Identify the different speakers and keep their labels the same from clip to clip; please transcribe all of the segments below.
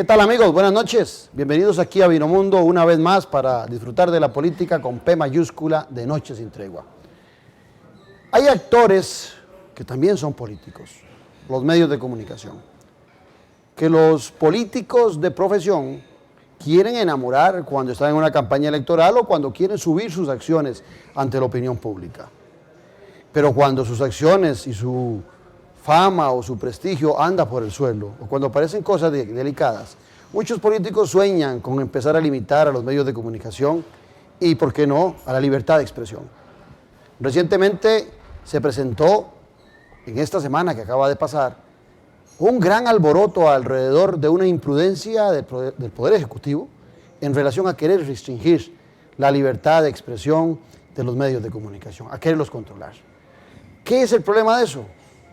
Speaker 1: ¿Qué tal, amigos? Buenas noches. Bienvenidos aquí a Vinomundo una vez más para disfrutar de la política con P mayúscula de Noche Sin Tregua. Hay actores que también son políticos, los medios de comunicación, que los políticos de profesión quieren enamorar cuando están en una campaña electoral o cuando quieren subir sus acciones ante la opinión pública. Pero cuando sus acciones y su fama o su prestigio anda por el suelo, o cuando aparecen cosas delicadas, muchos políticos sueñan con empezar a limitar a los medios de comunicación y, ¿por qué no?, a la libertad de expresión. Recientemente se presentó, en esta semana que acaba de pasar, un gran alboroto alrededor de una imprudencia del Poder Ejecutivo en relación a querer restringir la libertad de expresión de los medios de comunicación, a quererlos controlar. ¿Qué es el problema de eso?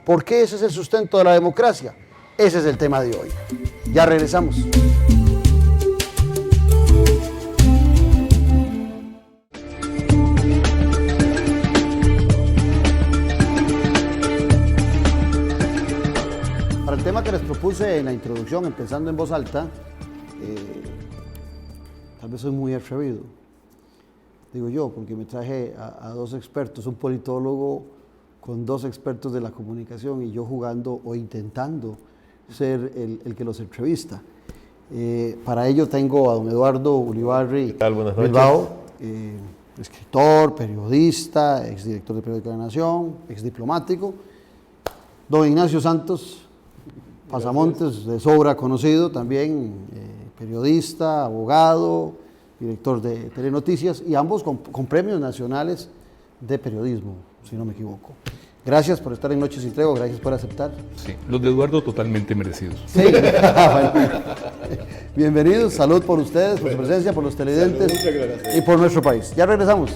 Speaker 1: ¿Por qué ese es el sustento de la democracia? Ese es el tema de hoy. Ya regresamos. Para el tema que les propuse en la introducción, empezando en voz alta, tal vez soy muy atrevido, digo yo, porque me traje a dos expertos, un politólogo con dos expertos de la comunicación y yo jugando o intentando ser el que los entrevista. Para ello tengo a don Eduardo Ulibarri Bilbao, escritor, periodista, exdirector del Periódico de la Nación, exdiplomático. Don Ignacio Santos Pasamontes, de sobra conocido también, periodista, abogado, director de Telenoticias y ambos con premios nacionales de periodismo, si no me equivoco. Gracias por estar en Noche Sin Tregua, gracias por aceptar.
Speaker 2: Sí, los de Eduardo totalmente merecidos.
Speaker 1: Sí, bueno, bienvenidos, salud por ustedes, por su presencia, por los televidentes y por nuestro país. Ya regresamos.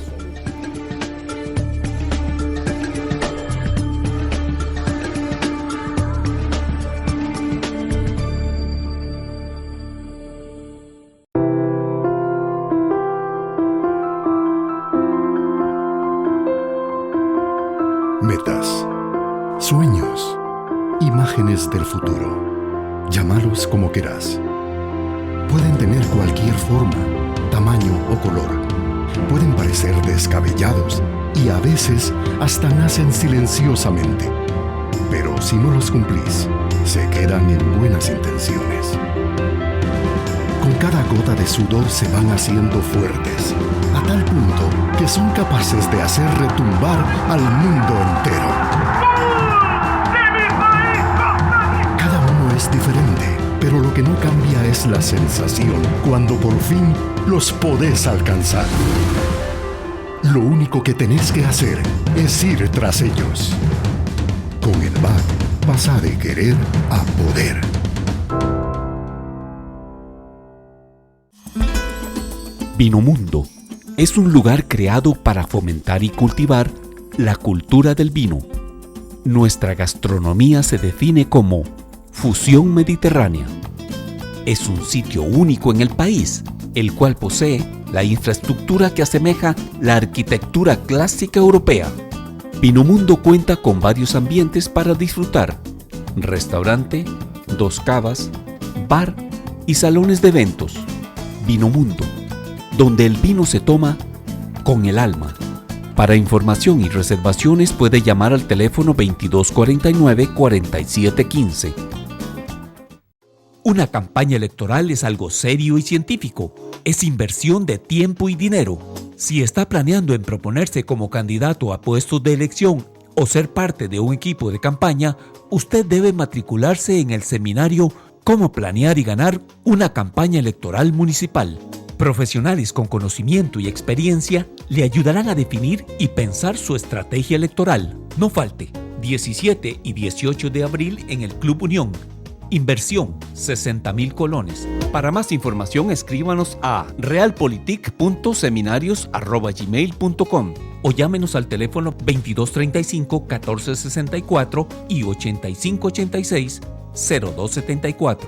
Speaker 3: Metas, sueños, imágenes del futuro. Llámalos como quieras. Pueden tener cualquier forma, tamaño o color. Pueden parecer descabellados y a veces hasta nacen silenciosamente. Pero si no los cumplís, se quedan en buenas intenciones. Con cada gota de sudor se van haciendo fuertes, a tal punto que son capaces de hacer retumbar al mundo entero. Cada uno es diferente, pero lo que no cambia es la sensación cuando por fin los podés alcanzar. Lo único que tenés que hacer es ir tras ellos. Con el BAC pasa de querer a poder.
Speaker 4: Vinomundo es un lugar creado para fomentar y cultivar la cultura del vino. Nuestra gastronomía se define como fusión mediterránea. Es un sitio único en el país, el cual posee la infraestructura que asemeja la arquitectura clásica europea. Vinomundo cuenta con varios ambientes para disfrutar: restaurante, 2 cavas, bar y salones de eventos. Vinomundo, donde el vino se toma con el alma. Para información y reservaciones puede llamar al teléfono 2249-4715. Una campaña electoral es algo serio y científico. Es inversión de tiempo y dinero. Si está planeando en proponerse como candidato a puestos de elección o ser parte de un equipo de campaña, usted debe matricularse en el seminario Cómo planear y ganar una campaña electoral municipal. Profesionales con conocimiento y experiencia le ayudarán a definir y pensar su estrategia electoral. No falte, 17 y 18 de abril en el Club Unión. Inversión, 60,000 colones. Para más información escríbanos a realpolitik.seminarios@gmail.com o llámenos al teléfono 2235-1464 y 8586-0274.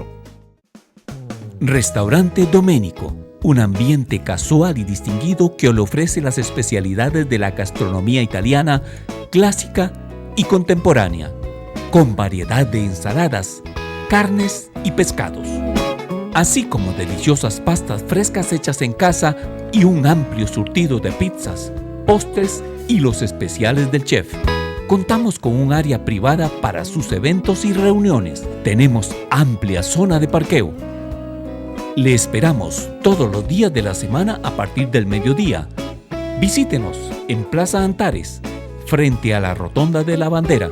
Speaker 4: Restaurante Doménico. Un ambiente casual y distinguido que le ofrece las especialidades de la gastronomía italiana, clásica y contemporánea, con variedad de ensaladas, carnes y pescados. así como deliciosas pastas frescas hechas en casa y un amplio surtido de pizzas, postres y los especiales del chef. Contamos con un área privada para sus eventos y reuniones. Tenemos amplia zona de parqueo. Le esperamos todos los días de la semana a partir del mediodía. Visítenos en Plaza Antares, frente a la Rotonda de la Bandera.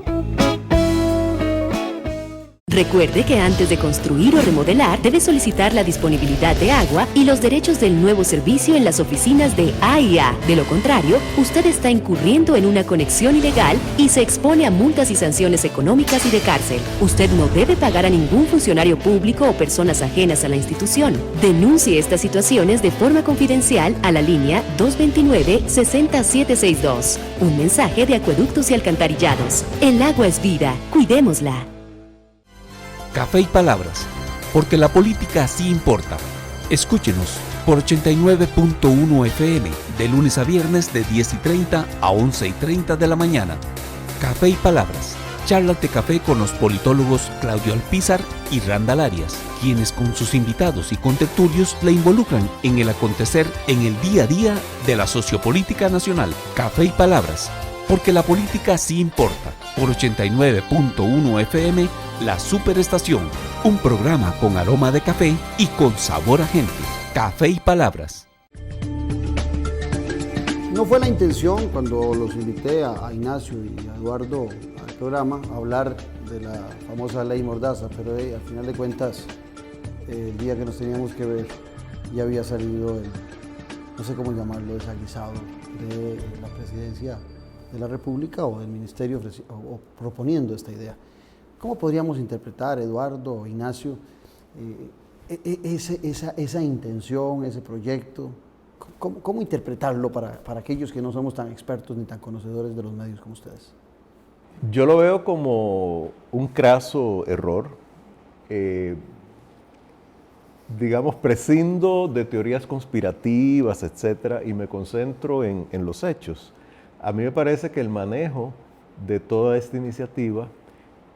Speaker 5: Recuerde que antes de construir o remodelar, debe solicitar la disponibilidad de agua y los derechos del nuevo servicio en las oficinas de AIA. De lo contrario, usted está incurriendo en una conexión ilegal y se expone a multas y sanciones económicas y de cárcel. Usted no debe pagar a ningún funcionario público o personas ajenas a la institución. Denuncie estas situaciones de forma confidencial a la línea 229-60762. Un mensaje de Acueductos y Alcantarillados. El agua es vida. Cuidémosla.
Speaker 4: Café y Palabras, porque la política sí importa. Escúchenos por 89.1 FM, de lunes a viernes de 10:30 a 11:30 de la mañana. Café y Palabras, charlas de café con los politólogos Claudio Alpizar y Randall Arias, quienes con sus invitados y contertulios la involucran en el acontecer en el día a día de la sociopolítica nacional. Café y Palabras, porque la política sí importa, por 89.1 FM, La Superestación, un programa con aroma de café y con sabor a gente. Café y Palabras.
Speaker 1: No fue la intención cuando los invité a Ignacio y a Eduardo al programa a hablar de la famosa ley Mordaza, pero al final de cuentas, el día que nos teníamos que ver, ya había salido el, no sé cómo llamarlo, desaguisado de la presidencia de la República o del Ministerio o proponiendo esta idea. ¿Cómo podríamos interpretar, Eduardo o Ignacio, esa intención, ese proyecto? ¿Cómo interpretarlo para aquellos que no somos tan expertos ni tan conocedores de los medios como ustedes?
Speaker 6: Yo lo veo como un craso error. Digamos, prescindo de teorías conspirativas, etcétera, y me concentro en los hechos. A mí me parece que el manejo de toda esta iniciativa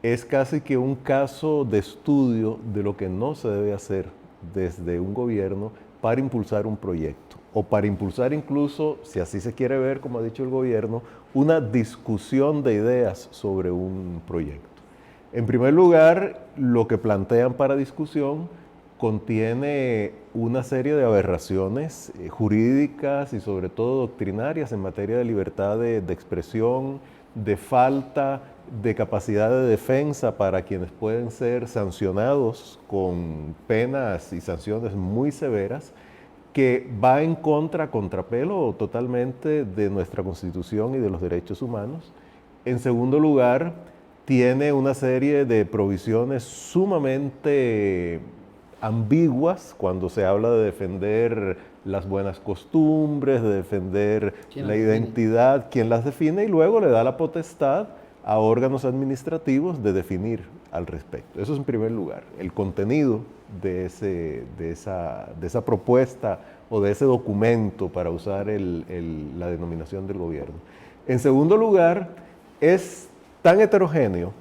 Speaker 6: es casi que un caso de estudio de lo que no se debe hacer desde un gobierno para impulsar un proyecto o para impulsar incluso, si así se quiere ver, como ha dicho el gobierno, una discusión de ideas sobre un proyecto. En primer lugar, lo que plantean para discusión contiene una serie de aberraciones jurídicas y sobre todo doctrinarias en materia de libertad de expresión, de falta de capacidad de defensa para quienes pueden ser sancionados con penas y sanciones muy severas, que va en contrapelo totalmente de nuestra Constitución y de los derechos humanos. En segundo lugar, tiene una serie de provisiones sumamente ambiguas cuando se habla de defender las buenas costumbres, de defender la identidad, quién las define, y luego le da la potestad a órganos administrativos de definir al respecto. Eso es en primer lugar, el contenido de esa propuesta o de ese documento, para usar la denominación del gobierno. En segundo lugar, es tan heterogéneo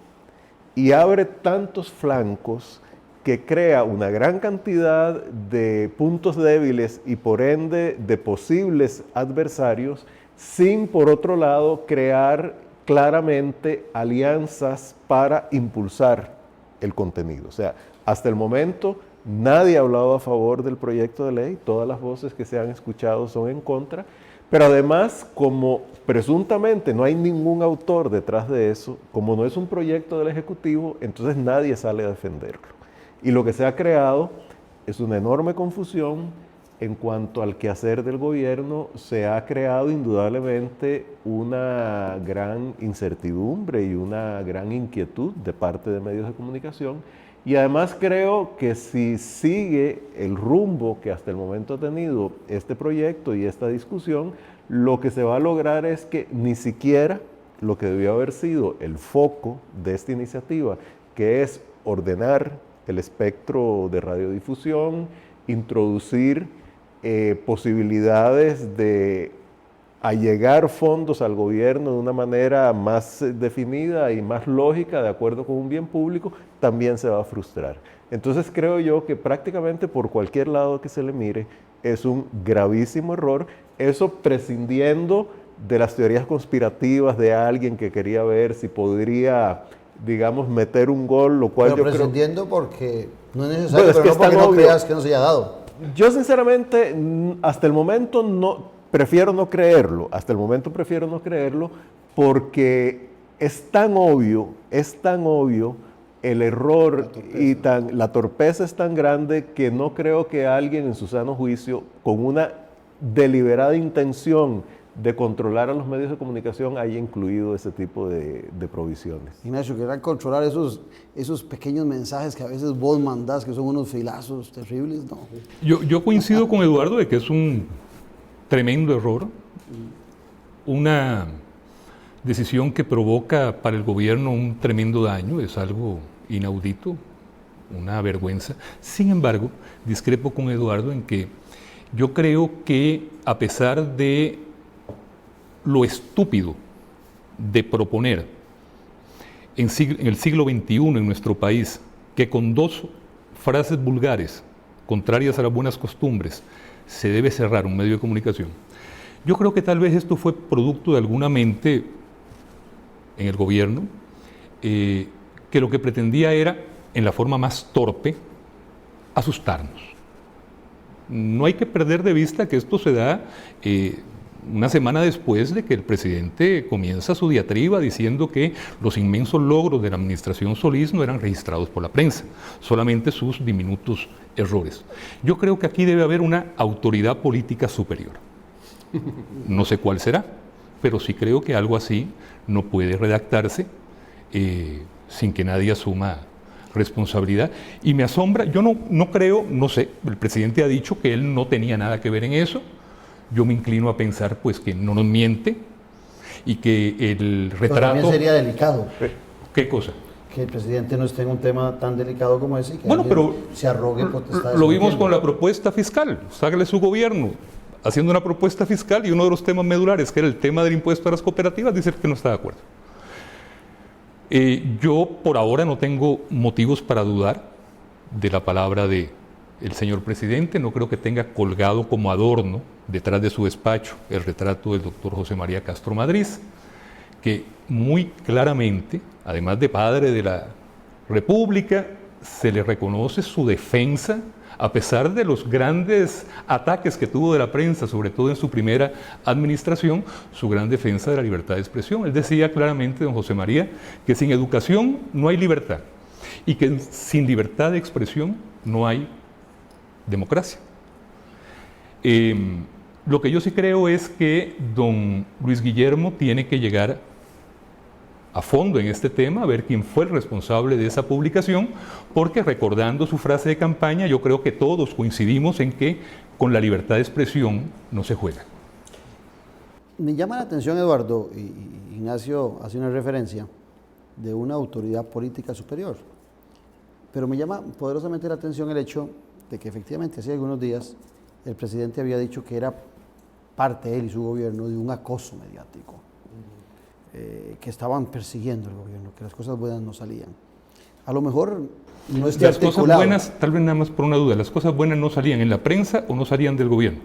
Speaker 6: y abre tantos flancos que crea una gran cantidad de puntos débiles y por ende de posibles adversarios, sin por otro lado crear claramente alianzas para impulsar el contenido. O sea, hasta el momento nadie ha hablado a favor del proyecto de ley, todas las voces que se han escuchado son en contra, pero además, como presuntamente no hay ningún autor detrás de eso, como no es un proyecto del Ejecutivo, entonces nadie sale a defenderlo. Y lo que se ha creado es una enorme confusión en cuanto al quehacer del gobierno. Se ha creado indudablemente una gran incertidumbre y una gran inquietud de parte de medios de comunicación. Y además creo que si sigue el rumbo que hasta el momento ha tenido este proyecto y esta discusión, lo que se va a lograr es que ni siquiera lo que debió haber sido el foco de esta iniciativa, que es ordenar el espectro de radiodifusión, introducir posibilidades de allegar fondos al gobierno de una manera más definida y más lógica, de acuerdo con un bien público, también se va a frustrar. Entonces creo yo que prácticamente por cualquier lado que se le mire, es un gravísimo error, eso prescindiendo de las teorías conspirativas de alguien que quería ver si podría, digamos, meter un gol, lo cual
Speaker 1: pero
Speaker 6: yo
Speaker 1: prescindiendo porque no es necesario,
Speaker 6: bueno,
Speaker 1: pero no porque no
Speaker 6: obvio.
Speaker 1: creas que no se haya dado.
Speaker 6: Yo sinceramente, hasta el momento prefiero no creerlo, porque es tan obvio el error y la torpeza es tan grande que no creo que alguien en su sano juicio, con una deliberada intención de controlar a los medios de comunicación, haya incluido ese tipo de provisiones.
Speaker 1: Ignacio, querrán controlar esos pequeños mensajes que a veces vos mandás, que son unos filazos terribles, no.
Speaker 2: Yo coincido con Eduardo de que es un tremendo error, una decisión que provoca para el gobierno un tremendo daño, es algo inaudito, una vergüenza. Sin embargo, discrepo con Eduardo en que yo creo que a pesar de lo estúpido de proponer en el siglo XXI en nuestro país que con 2 frases vulgares, contrarias a las buenas costumbres, se debe cerrar un medio de comunicación, yo creo que tal vez esto fue producto de alguna mente en el gobierno que lo que pretendía era, en la forma más torpe, asustarnos. No hay que perder de vista que esto se da una semana después de que el presidente comienza su diatriba diciendo que los inmensos logros de la administración Solís no eran registrados por la prensa, solamente sus diminutos errores. Yo creo que aquí debe haber una autoridad política superior. No sé cuál será, pero sí creo que algo así no puede redactarse sin que nadie asuma responsabilidad. Y me asombra, yo no creo, no sé, el presidente ha dicho que él no tenía nada que ver en eso. Yo me inclino a pensar pues que no nos miente y que el retrato...
Speaker 1: Pero también sería delicado.
Speaker 2: ¿Qué cosa?
Speaker 1: Que el presidente no esté en un tema tan delicado como ese y que
Speaker 2: Bueno, pero
Speaker 1: se arrogue potestades.
Speaker 2: lo vimos con la propuesta fiscal. Sáquele su gobierno haciendo una propuesta fiscal y uno de los temas medulares, que era el tema del impuesto a las cooperativas, dice que no está de acuerdo. Yo por ahora no tengo motivos para dudar de la palabra del señor presidente. No creo que tenga colgado como adorno detrás de su despacho el retrato del doctor José María Castro Madrid, que muy claramente, además de padre de la República, se le reconoce su defensa, a pesar de los grandes ataques que tuvo de la prensa, sobre todo en su primera administración, su gran defensa de la libertad de expresión. Él decía claramente, don José María, que sin educación no hay libertad y que sin libertad de expresión no hay democracia. Lo que yo sí creo es que don Luis Guillermo tiene que llegar a fondo en este tema, a ver quién fue el responsable de esa publicación, porque recordando su frase de campaña, yo creo que todos coincidimos en que con la libertad de expresión no se juega.
Speaker 1: Me llama la atención, Eduardo, y Ignacio hace una referencia de una autoridad política superior, pero me llama poderosamente la atención el hecho de que efectivamente hace algunos días el presidente había dicho que era parte, él y su gobierno, de un acoso mediático, que estaban persiguiendo el gobierno, que las cosas buenas no salían. A lo mejor no esté
Speaker 2: las
Speaker 1: articulado.
Speaker 2: Cosas buenas, tal vez nada más por una duda, ¿las cosas buenas no salían en la prensa o no salían del gobierno?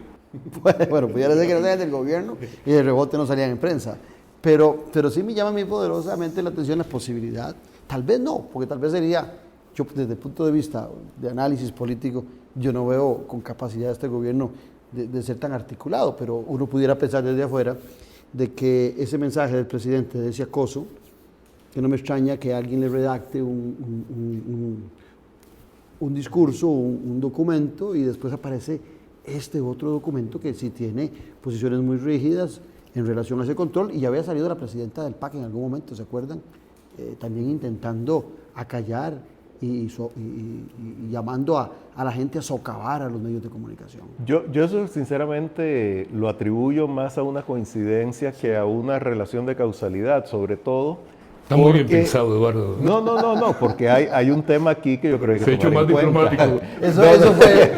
Speaker 1: Bueno, pudiera ser que no salían del gobierno y de rebote no salían en prensa. Pero sí me llama a mí poderosamente la atención la posibilidad, tal vez no, porque tal vez sería, yo desde el punto de vista de análisis político, yo no veo con capacidad este gobierno de ser tan articulado, pero uno pudiera pensar desde afuera de que ese mensaje del presidente de ese acoso, que no me extraña que alguien le redacte un discurso, un documento, y después aparece este otro documento que sí tiene posiciones muy rígidas en relación a ese control, y ya había salido la presidenta del PAC en algún momento, ¿se acuerdan? También intentando acallar y llamando a la gente a socavar a los medios de comunicación.
Speaker 6: Yo eso sinceramente lo atribuyo más a una coincidencia que a una relación de causalidad, sobre todo.
Speaker 2: Está muy bien pensado, Eduardo.
Speaker 6: No, porque hay un tema aquí que yo creo que
Speaker 2: se ha hecho más diplomático.
Speaker 1: Eso fue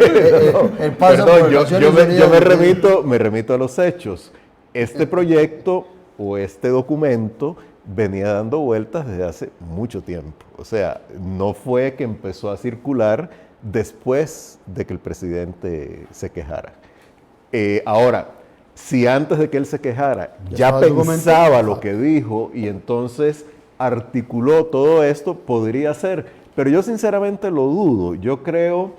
Speaker 1: el paso por Naciones Unidas.
Speaker 6: Yo me remito a los hechos. este proyecto o este documento venía dando vueltas desde hace mucho tiempo. O sea, no fue que empezó a circular después de que el presidente se quejara. Ahora, si antes de que él se quejara ya pensaba lo que dijo y entonces articuló todo esto, podría ser. Pero yo sinceramente lo dudo. Yo creo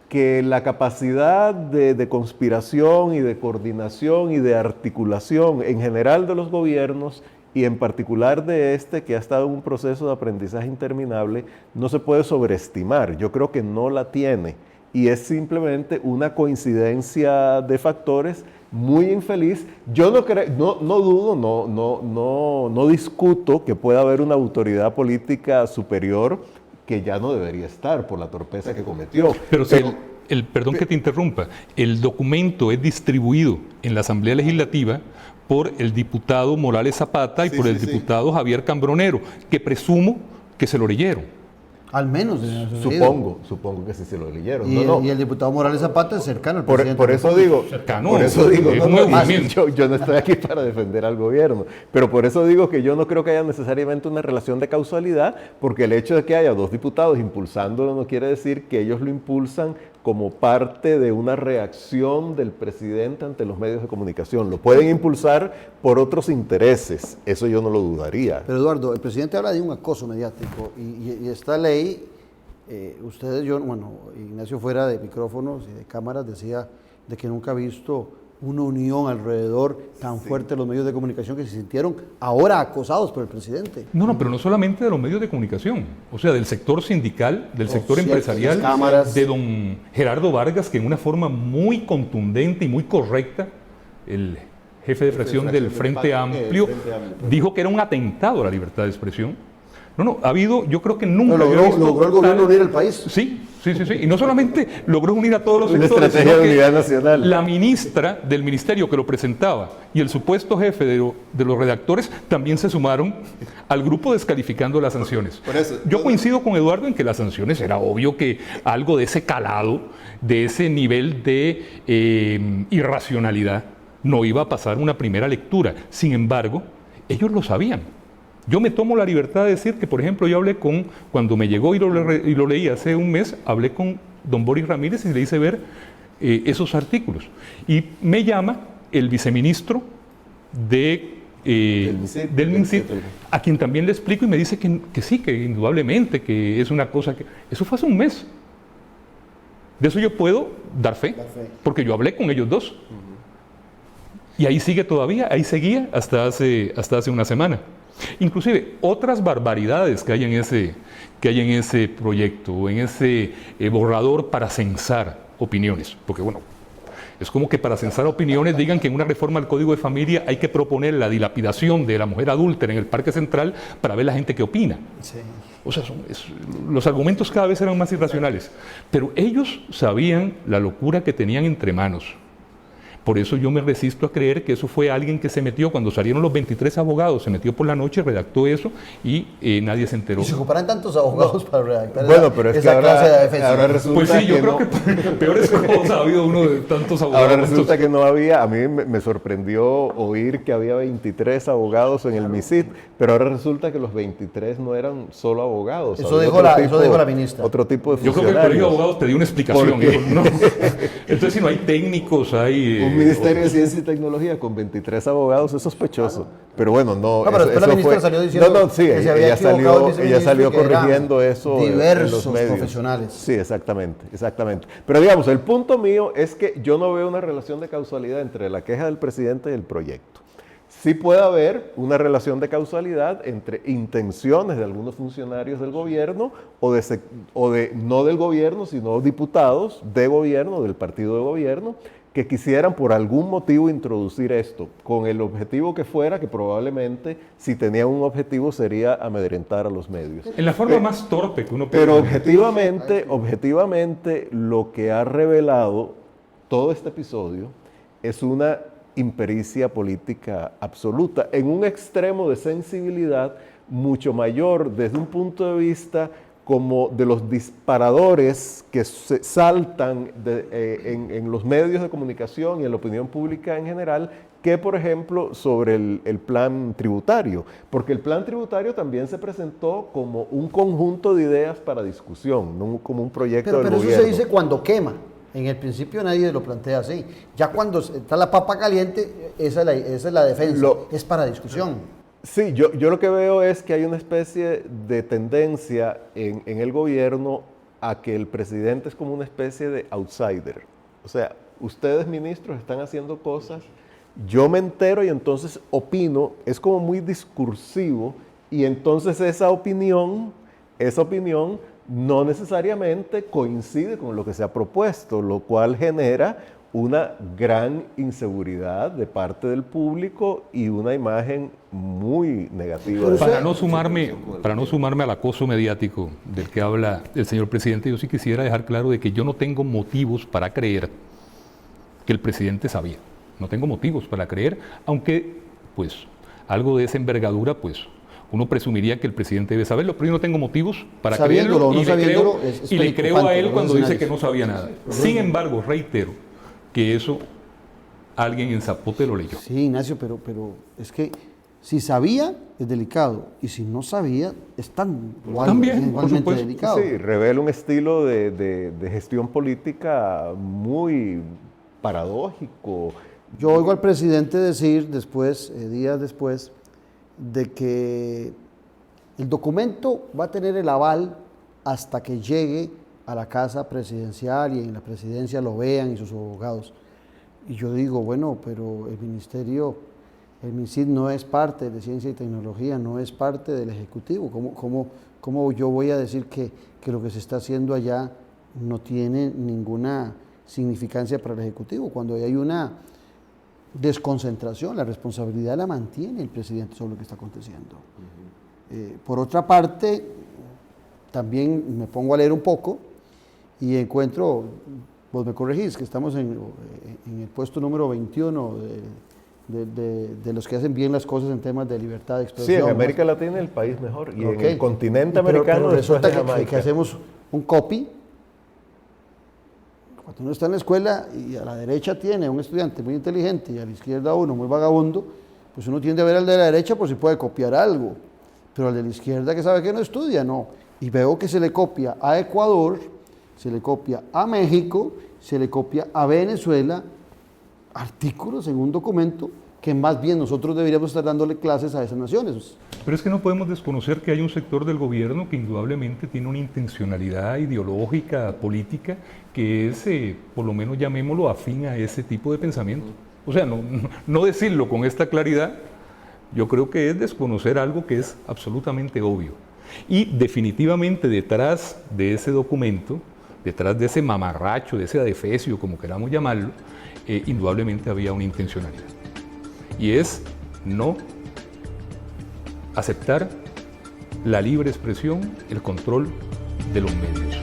Speaker 6: que la capacidad de conspiración y de coordinación y de articulación en general de los gobiernos y en particular de este que ha estado en un proceso de aprendizaje interminable no se puede sobreestimar. Yo creo que no la tiene y es simplemente una coincidencia de factores muy infeliz. Yo no dudo, no discuto que pueda haber una autoridad política superior que ya no debería estar por la torpeza que cometió.
Speaker 2: Pero perdón que te interrumpa, el documento es distribuido en la Asamblea Legislativa por el diputado Morales Zapata y por el diputado Javier Cambronero, que presumo que se lo leyeron.
Speaker 1: Al menos.
Speaker 6: Supongo que sí se lo leyeron.
Speaker 1: Y el diputado Morales Zapata es cercano al presidente.
Speaker 6: Por eso digo, yo no estoy aquí para defender al gobierno, pero por eso digo que yo no creo que haya necesariamente una relación de causalidad, porque el hecho de que haya dos diputados impulsándolo no quiere decir que ellos lo impulsan como parte de una reacción del presidente ante los medios de comunicación. Lo pueden impulsar por otros intereses, eso yo no lo dudaría.
Speaker 1: Pero Eduardo, el presidente habla de un acoso mediático y esta ley, Ignacio fuera de micrófonos y de cámaras decía de que nunca ha visto una unión alrededor tan fuerte de los medios de comunicación que se sintieron ahora acosados por el presidente.
Speaker 2: No, pero no solamente de los medios de comunicación, o sea, del sector sindical, del sector empresarial, de don Gerardo Vargas, que en una forma muy contundente y muy correcta, el jefe de fracción del Frente Amplio, dijo que era un atentado a la libertad de expresión. Ha habido, yo creo que nunca...
Speaker 1: ¿Logró el gobierno unir el país?
Speaker 2: Sí. Y no solamente logró unir a todos los sectores,
Speaker 6: una estrategia de unidad nacional.
Speaker 2: La ministra del ministerio que lo presentaba y el supuesto jefe de los redactores también se sumaron al grupo descalificando las sanciones. Yo coincido con Eduardo en que las sanciones era obvio que algo de ese calado, de ese nivel de irracionalidad, no iba a pasar una primera lectura. Sin embargo, ellos lo sabían. Yo me tomo la libertad de decir que, por ejemplo, yo hablé cuando me llegó y lo leí hace un mes, hablé con don Boris Ramírez y le hice ver esos artículos. Y me llama el viceministro del MINCIT, a quien también le explico y me dice que sí, que indudablemente, que es una cosa que... Eso fue hace un mes. De eso yo puedo dar fe, porque yo hablé con ellos dos. Y ahí sigue todavía, ahí seguía hasta hace una semana. Inclusive otras barbaridades que hay en ese proyecto, en ese borrador para censar opiniones, porque bueno, es como que para censar opiniones digan que en una reforma al Código de Familia hay que proponer la dilapidación de la mujer adúltera en el Parque Central para ver la gente que opina. Sí. O sea, los argumentos cada vez eran más irracionales, pero ellos sabían la locura que tenían entre manos. Por eso yo me resisto a creer que eso fue alguien que se metió, cuando salieron los 23 abogados, se metió por la noche, redactó eso y nadie se enteró.
Speaker 1: ¿Y se ocuparán tantos abogados para redactar
Speaker 6: esa clase de defensa? Ahora resulta
Speaker 2: pues sí, yo creo que peores cosas ha habido uno de tantos abogados.
Speaker 6: Ahora resulta que no había, a mí me sorprendió oír que había 23 abogados en el MISIT, pero ahora resulta que los 23 no eran solo abogados.
Speaker 1: Eso dijo la ministra.
Speaker 6: Otro tipo de funcionarios.
Speaker 2: Yo creo que el colegio de abogados te dio una explicación. ¿No? Entonces, si no hay técnicos, hay...
Speaker 6: Un Ministerio de Ciencia y Tecnología con 23 abogados es sospechoso. Pero bueno, no.
Speaker 1: Pero después la ministra salió diciendo
Speaker 6: que se había ella salió corrigiendo eso
Speaker 1: diversos
Speaker 6: en los medios.
Speaker 1: Profesionales.
Speaker 6: Sí, exactamente. Pero digamos, el punto mío es que yo no veo una relación de causalidad entre la queja del presidente y el proyecto. Sí puede haber una relación de causalidad entre intenciones de algunos funcionarios del gobierno o de no del gobierno, sino diputados de gobierno, del partido de gobierno, que quisieran por algún motivo introducir esto, con el objetivo que fuera, que probablemente si tenían un objetivo sería amedrentar a los medios.
Speaker 2: En la forma más torpe que uno puede.
Speaker 6: Pero objetivamente lo que ha revelado todo este episodio es una impericia política absoluta, en un extremo de sensibilidad mucho mayor desde un punto de vista como de los disparadores que se saltan en los medios de comunicación y en la opinión pública en general, que por ejemplo sobre el plan tributario, porque el plan tributario también se presentó como un conjunto de ideas para discusión, no como un proyecto del gobierno.
Speaker 1: Pero eso se dice cuando quema. En el principio nadie lo plantea así. Ya cuando está la papa caliente, esa es la defensa, es para discusión.
Speaker 6: Sí, yo lo que veo es que hay una especie de tendencia en el gobierno a que el presidente es como una especie de outsider. O sea, ustedes ministros están haciendo cosas, yo me entero y entonces opino, es como muy discursivo, y entonces esa opinión no necesariamente coincide con lo que se ha propuesto, lo cual genera una gran inseguridad de parte del público y una imagen muy negativa.
Speaker 2: Para no sumarme al acoso mediático del que habla el señor presidente, yo sí quisiera dejar claro de que yo no tengo motivos para creer que el presidente sabía. No tengo motivos para creer, aunque pues algo de esa envergadura pues uno presumiría que el presidente debe saberlo, pero yo no tengo motivos para creerlo y le creo a él cuando dice que no sabía nada. Sin embargo, reitero que eso alguien en Zapote lo leyó.
Speaker 1: Sí, Ignacio, pero es que si sabía es delicado y si no sabía es igualmente delicado.
Speaker 6: Sí, revela un estilo de gestión política muy paradójico.
Speaker 1: Yo oigo al presidente decir después, días después, de que el documento va a tener el aval hasta que llegue a la casa presidencial y en la presidencia lo vean y sus abogados. Y yo digo, bueno, pero el MICID no es parte de Ciencia y Tecnología, no es parte del Ejecutivo. ¿Cómo yo voy a decir que lo que se está haciendo allá no tiene ninguna significancia para el Ejecutivo? Cuando hay una desconcentración, la responsabilidad la mantiene el presidente sobre lo que está aconteciendo. Por otra parte, también me pongo a leer un poco y encuentro, vos me corregís, que estamos en el puesto número 21 de los que hacen bien las cosas en temas de libertad de expresión.
Speaker 6: Sí, en América Latina el país mejor, y en el continente americano
Speaker 1: pero resulta que hacemos un copy. Cuando uno está en la escuela y a la derecha tiene un estudiante muy inteligente y a la izquierda uno muy vagabundo, pues uno tiende a ver al de la derecha por si puede copiar algo, pero al de la izquierda que sabe que no estudia, no. Y veo que se le copia a Ecuador, se le copia a México, se le copia a Venezuela, artículos en un documento que más bien nosotros deberíamos estar dándole clases a esas naciones.
Speaker 2: Pero es que no podemos desconocer que hay un sector del gobierno que indudablemente tiene una intencionalidad ideológica, política, que es, por lo menos llamémoslo, afín a ese tipo de pensamiento. O sea, no decirlo con esta claridad, yo creo que es desconocer algo que es absolutamente obvio. Y definitivamente detrás de ese documento, detrás de ese mamarracho, de ese adefesio, como queramos llamarlo, indudablemente había una intencionalidad. Y es no aceptar la libre expresión, el control de los medios.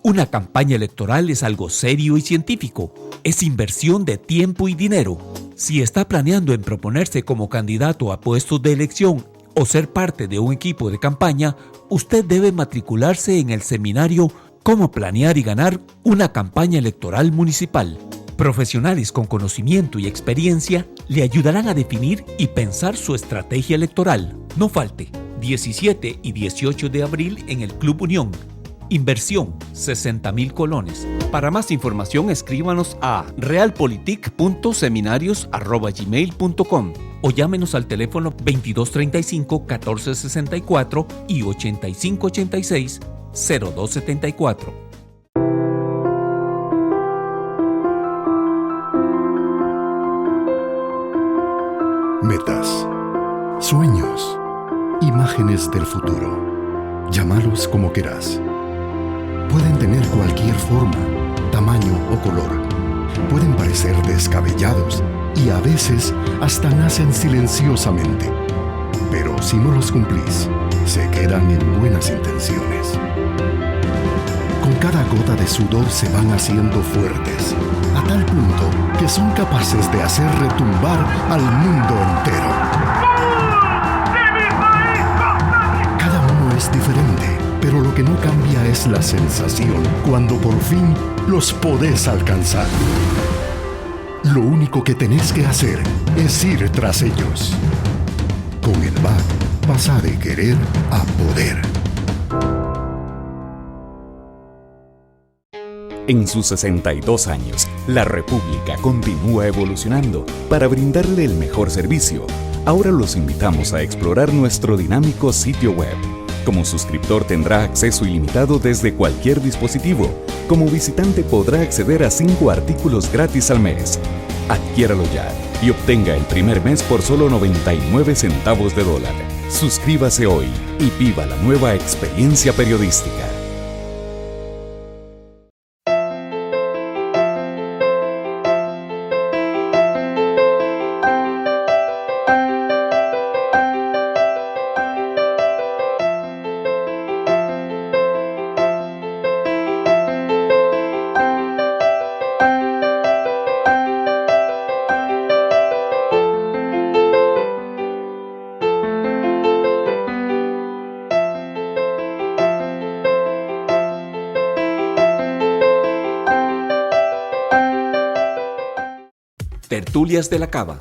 Speaker 4: Una campaña electoral es algo serio y científico. Es inversión de tiempo y dinero. Si está planeando en proponerse como candidato a puestos de elección o ser parte de un equipo de campaña, usted debe matricularse en el seminario Cómo planear y ganar una campaña electoral municipal. Profesionales con conocimiento y experiencia le ayudarán a definir y pensar su estrategia electoral. No falte, 17 y 18 de abril en el Club Unión. Inversión, 60,000 colones. Para más información escríbanos a realpolitik.seminarios@gmail.com o llámenos al teléfono 2235-1464 y 8586-0274.
Speaker 3: Metas, sueños, imágenes del futuro. Llámalos como quieras. Pueden tener cualquier forma, tamaño o color. Pueden parecer descabellados y a veces hasta nacen silenciosamente. Pero si no los cumplís, se quedan en buenas intenciones. Con cada gota de sudor se van haciendo fuertes, a tal punto que son capaces de hacer retumbar al mundo entero. Cada uno es diferente, pero lo que no cambia es la sensación cuando por fin los podés alcanzar. Lo único que tenés que hacer es ir tras ellos. Con el BAC pasa de querer a poder.
Speaker 4: En sus 62 años, la República continúa evolucionando para brindarle el mejor servicio. Ahora los invitamos a explorar nuestro dinámico sitio web. Como suscriptor tendrá acceso ilimitado desde cualquier dispositivo. Como visitante podrá acceder a 5 artículos gratis al mes. Adquiéralo ya y obtenga el primer mes por solo 99 centavos de dólar. Suscríbase hoy y viva la nueva experiencia periodística. Tertulias de la Cava,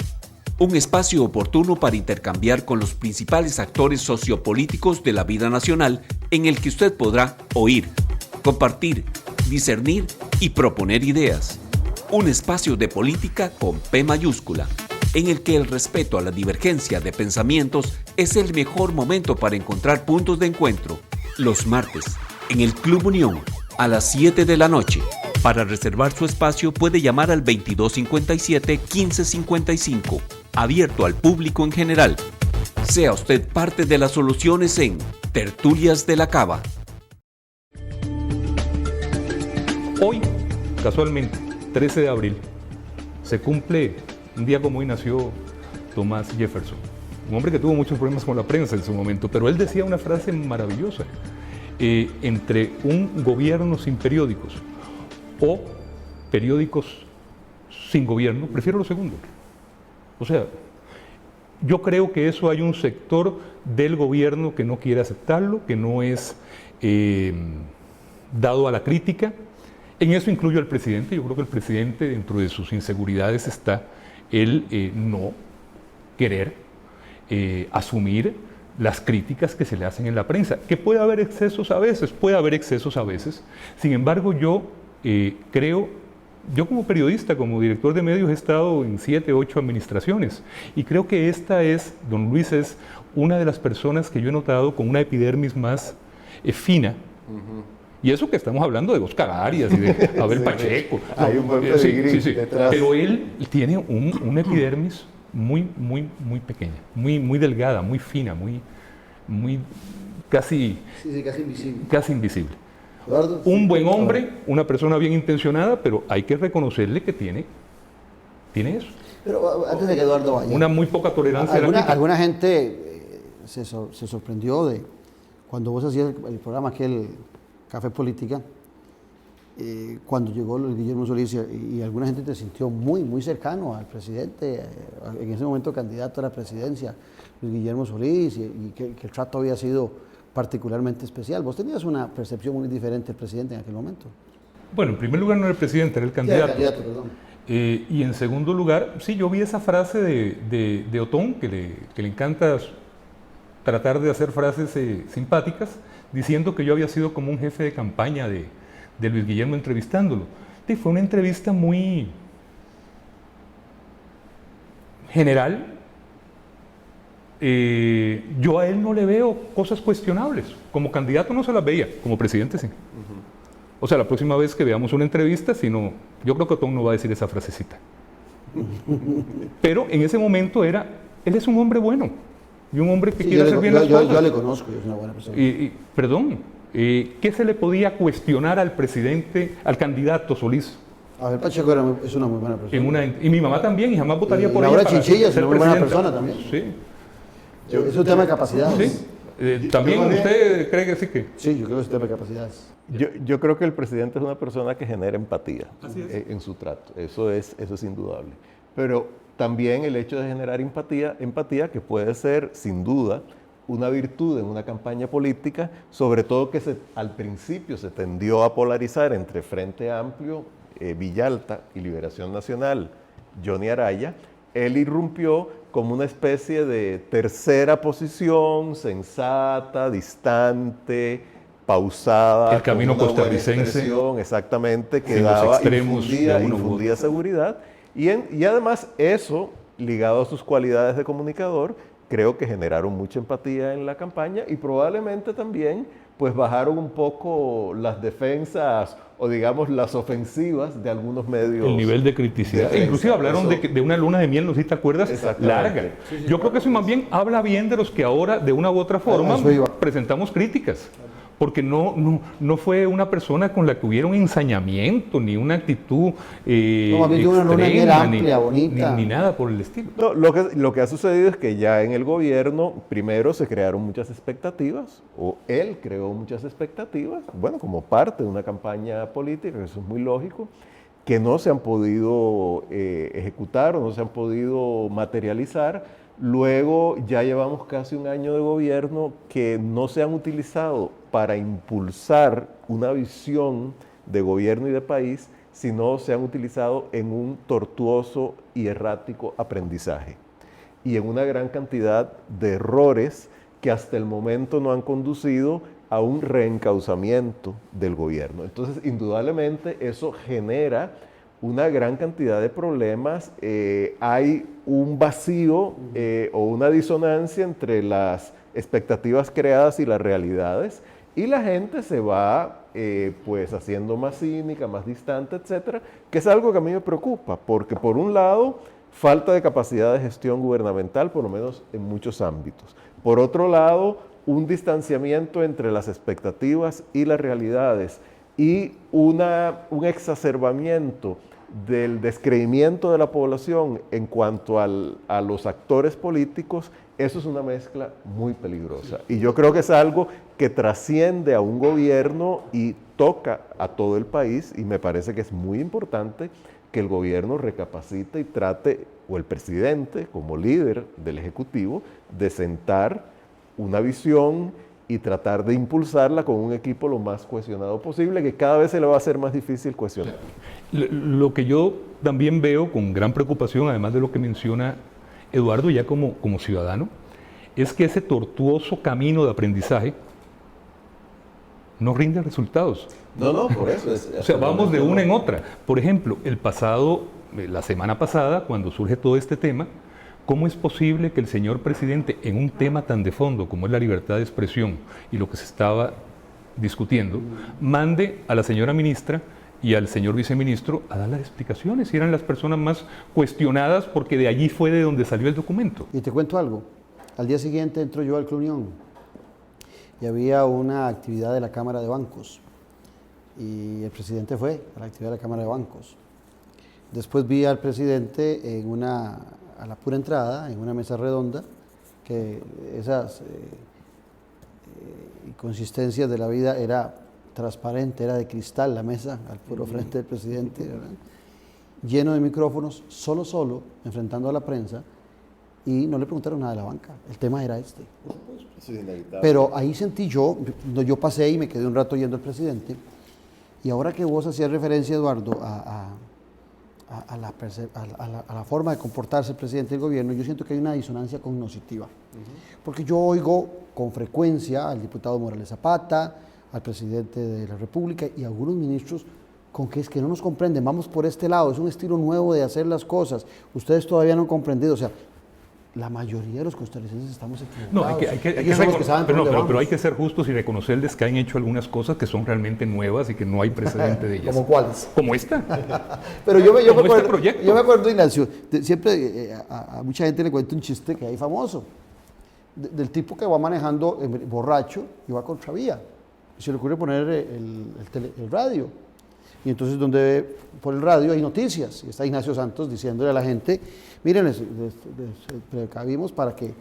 Speaker 4: un espacio oportuno para intercambiar con los principales actores sociopolíticos de la vida nacional, en el que usted podrá oír, compartir, discernir y proponer ideas. Un espacio de política con P mayúscula, en el que el respeto a la divergencia de pensamientos es el mejor momento para encontrar puntos de encuentro. Los martes, en el Club Unión, a las 7 de la noche. Para reservar su espacio puede llamar al 2257-1555, abierto al público en general. Sea usted parte de las soluciones en Tertulias de la Cava.
Speaker 2: Hoy, casualmente, 13 de abril, se cumple, un día como hoy nació Thomas Jefferson, un hombre que tuvo muchos problemas con la prensa en su momento, pero él decía una frase maravillosa: entre un gobierno sin periódicos o periódicos sin gobierno, prefiero lo segundo. O sea, yo creo que eso hay un sector del gobierno que no quiere aceptarlo, que no es dado a la crítica. En eso incluyo al presidente. Yo creo que el presidente, dentro de sus inseguridades, está el no querer asumir las críticas que se le hacen en la prensa. Que puede haber excesos a veces, Sin embargo, yo creo, yo como periodista, como director de medios, he estado en 7, 8 administraciones y creo que esta es, don Luis, es una de las personas que yo he notado con una epidermis más fina. Y eso que estamos hablando de Oscar Arias y de Abel Pacheco.
Speaker 6: Hay un buen pedigrí detrás.
Speaker 2: Pero él tiene una epidermis muy pequeña, muy delgada, muy fina, muy casi invisible. Casi invisible.
Speaker 1: Eduardo,
Speaker 2: un buen hombre, una persona bien intencionada, pero hay que reconocerle que tiene eso.
Speaker 1: Pero antes de que Eduardo vaya,
Speaker 2: una muy poca tolerancia a la crítica.
Speaker 1: Alguna gente se sorprendió de cuando vos hacías el programa aquel Café Política, cuando llegó Luis Guillermo Solís, y alguna gente te sintió muy cercano al presidente, en ese momento candidato a la presidencia, Luis Guillermo Solís, y que el trato había sido particularmente especial. Vos tenías una percepción muy diferente del presidente en aquel momento.
Speaker 2: Bueno, en primer lugar no era el presidente, era el candidato.
Speaker 1: Sí, el candidato, perdón.
Speaker 2: Y en segundo lugar, sí, yo vi esa frase de Otón, que le encanta tratar de hacer frases simpáticas, diciendo que yo había sido como un jefe de campaña de Luis Guillermo entrevistándolo. Y fue una entrevista muy general. Yo a él no le veo cosas cuestionables. Como candidato no se las veía, como presidente sí. O sea, la próxima vez que veamos una entrevista, yo creo que Otón no va a decir esa frasecita. Pero en ese momento él es un hombre bueno y un hombre que quiere hacer bien las cosas.
Speaker 1: Yo le conozco, es una buena persona.
Speaker 2: Perdón, ¿qué se le podía cuestionar al presidente, al candidato Solís?
Speaker 1: Abel Pacheco es una muy buena persona.
Speaker 2: Y mi mamá también, y jamás votaría por ella.
Speaker 1: Laura Chinchilla es una muy buena persona también.
Speaker 2: Sí.
Speaker 1: Es un tema de capacidades.
Speaker 2: Sí. ¿También usted cree que sí que?
Speaker 1: Sí, yo creo que es tema de capacidades.
Speaker 6: Yo creo que el presidente es una persona que genera empatía en su trato, eso es indudable. Pero también el hecho de generar empatía que puede ser, sin duda, una virtud en una campaña política, sobre todo que al principio se tendió a polarizar entre Frente Amplio, Villalta y Liberación Nacional, Johnny Araya. Él irrumpió como una especie de tercera posición, sensata, distante, pausada.
Speaker 2: El camino costarricense.
Speaker 6: Exactamente, que
Speaker 2: sin los
Speaker 6: daba,
Speaker 2: extremos
Speaker 6: infundía seguridad. Y además eso, ligado a sus cualidades de comunicador, creo que generaron mucha empatía en la campaña y probablemente también pues bajaron un poco las defensas o digamos las ofensivas de algunos medios.
Speaker 2: El nivel de criticidad. Inclusive hablaron de una luna de miel, no sé si te acuerdas, larga. Yo creo que eso más bien habla bien de los que ahora de una u otra forma presentamos críticas. Porque no fue una persona con la que hubiera un ensañamiento, ni una actitud
Speaker 1: extrema, amplia, bonita.
Speaker 2: Ni nada por el estilo.
Speaker 6: No, lo que ha sucedido es que ya en el gobierno, primero se crearon muchas expectativas, o él creó muchas expectativas, bueno, como parte de una campaña política, eso es muy lógico, que no se han podido ejecutar o no se han podido materializar. Luego ya llevamos casi un año de gobierno que no se han utilizado para impulsar una visión de gobierno y de país, sino se han utilizado en un tortuoso y errático aprendizaje y en una gran cantidad de errores que hasta el momento no han conducido a un reencauzamiento del gobierno. Entonces, indudablemente, eso genera una gran cantidad de problemas. Hay un vacío o una disonancia entre las expectativas creadas y las realidades, y la gente se va pues haciendo más cínica, más distante, etcétera, que es algo que a mí me preocupa, porque por un lado, falta de capacidad de gestión gubernamental, por lo menos en muchos ámbitos. Por otro lado, un distanciamiento entre las expectativas y las realidades, y un exacerbamiento del descreimiento de la población en cuanto a los actores políticos. Eso es una mezcla muy peligrosa. Y yo creo que es algo que trasciende a un gobierno y toca a todo el país, y me parece que es muy importante que el gobierno recapacite y trate, o el presidente como líder del Ejecutivo, de sentar una visión y tratar de impulsarla con un equipo lo más cohesionado posible, que cada vez se le va a hacer más difícil cohesionar.
Speaker 2: Lo que yo también veo con gran preocupación, además de lo que menciona Eduardo ya como ciudadano, es que ese tortuoso camino de aprendizaje no rinde resultados.
Speaker 6: No, por eso.
Speaker 2: O sea, vamos de una en otra. Por ejemplo, la semana pasada, cuando surge todo este tema, ¿cómo es posible que el señor presidente, en un tema tan de fondo como es la libertad de expresión y lo que se estaba discutiendo, mande a la señora ministra y al señor viceministro a dar las explicaciones? Y eran las personas más cuestionadas porque de allí fue de donde salió el documento.
Speaker 1: Y te cuento algo. Al día siguiente entro yo al Club Unión y había una actividad de la Cámara de Bancos. Y el presidente fue a la actividad de la Cámara de Bancos. Después vi al presidente a la pura entrada, en una mesa redonda, que esas inconsistencias de la vida era transparente, era de cristal la mesa, al puro frente del presidente, ¿verdad? Lleno de micrófonos, solo, enfrentando a la prensa, y no le preguntaron nada de la banca. El tema era este.
Speaker 6: Sí,
Speaker 1: pero ahí sentí yo pasé y me quedé un rato oyendo al presidente, y ahora que vos hacías referencia, Eduardo, a la forma de comportarse el presidente del gobierno, yo siento que hay una disonancia cognitiva. Porque yo oigo con frecuencia al diputado Morales Zapata, al presidente de la República y a algunos ministros con que es que no nos comprenden, vamos por este lado, es un estilo nuevo de hacer las cosas, ustedes todavía no han comprendido. O sea, la mayoría de los costarricenses estamos equivocados.
Speaker 2: No, pero hay que ser justos y reconocerles que han hecho algunas cosas que son realmente nuevas y que no hay precedente de ellas.
Speaker 1: ¿Como cuáles?
Speaker 2: Como esta.
Speaker 1: Pero yo me acuerdo, Ignacio, siempre a mucha gente le cuento un chiste que hay famoso, del tipo que va manejando borracho y va contravía. Y se le ocurre poner el radio. Y entonces por el radio hay noticias, y está Ignacio Santos diciéndole a la gente, miren, les precavimos para que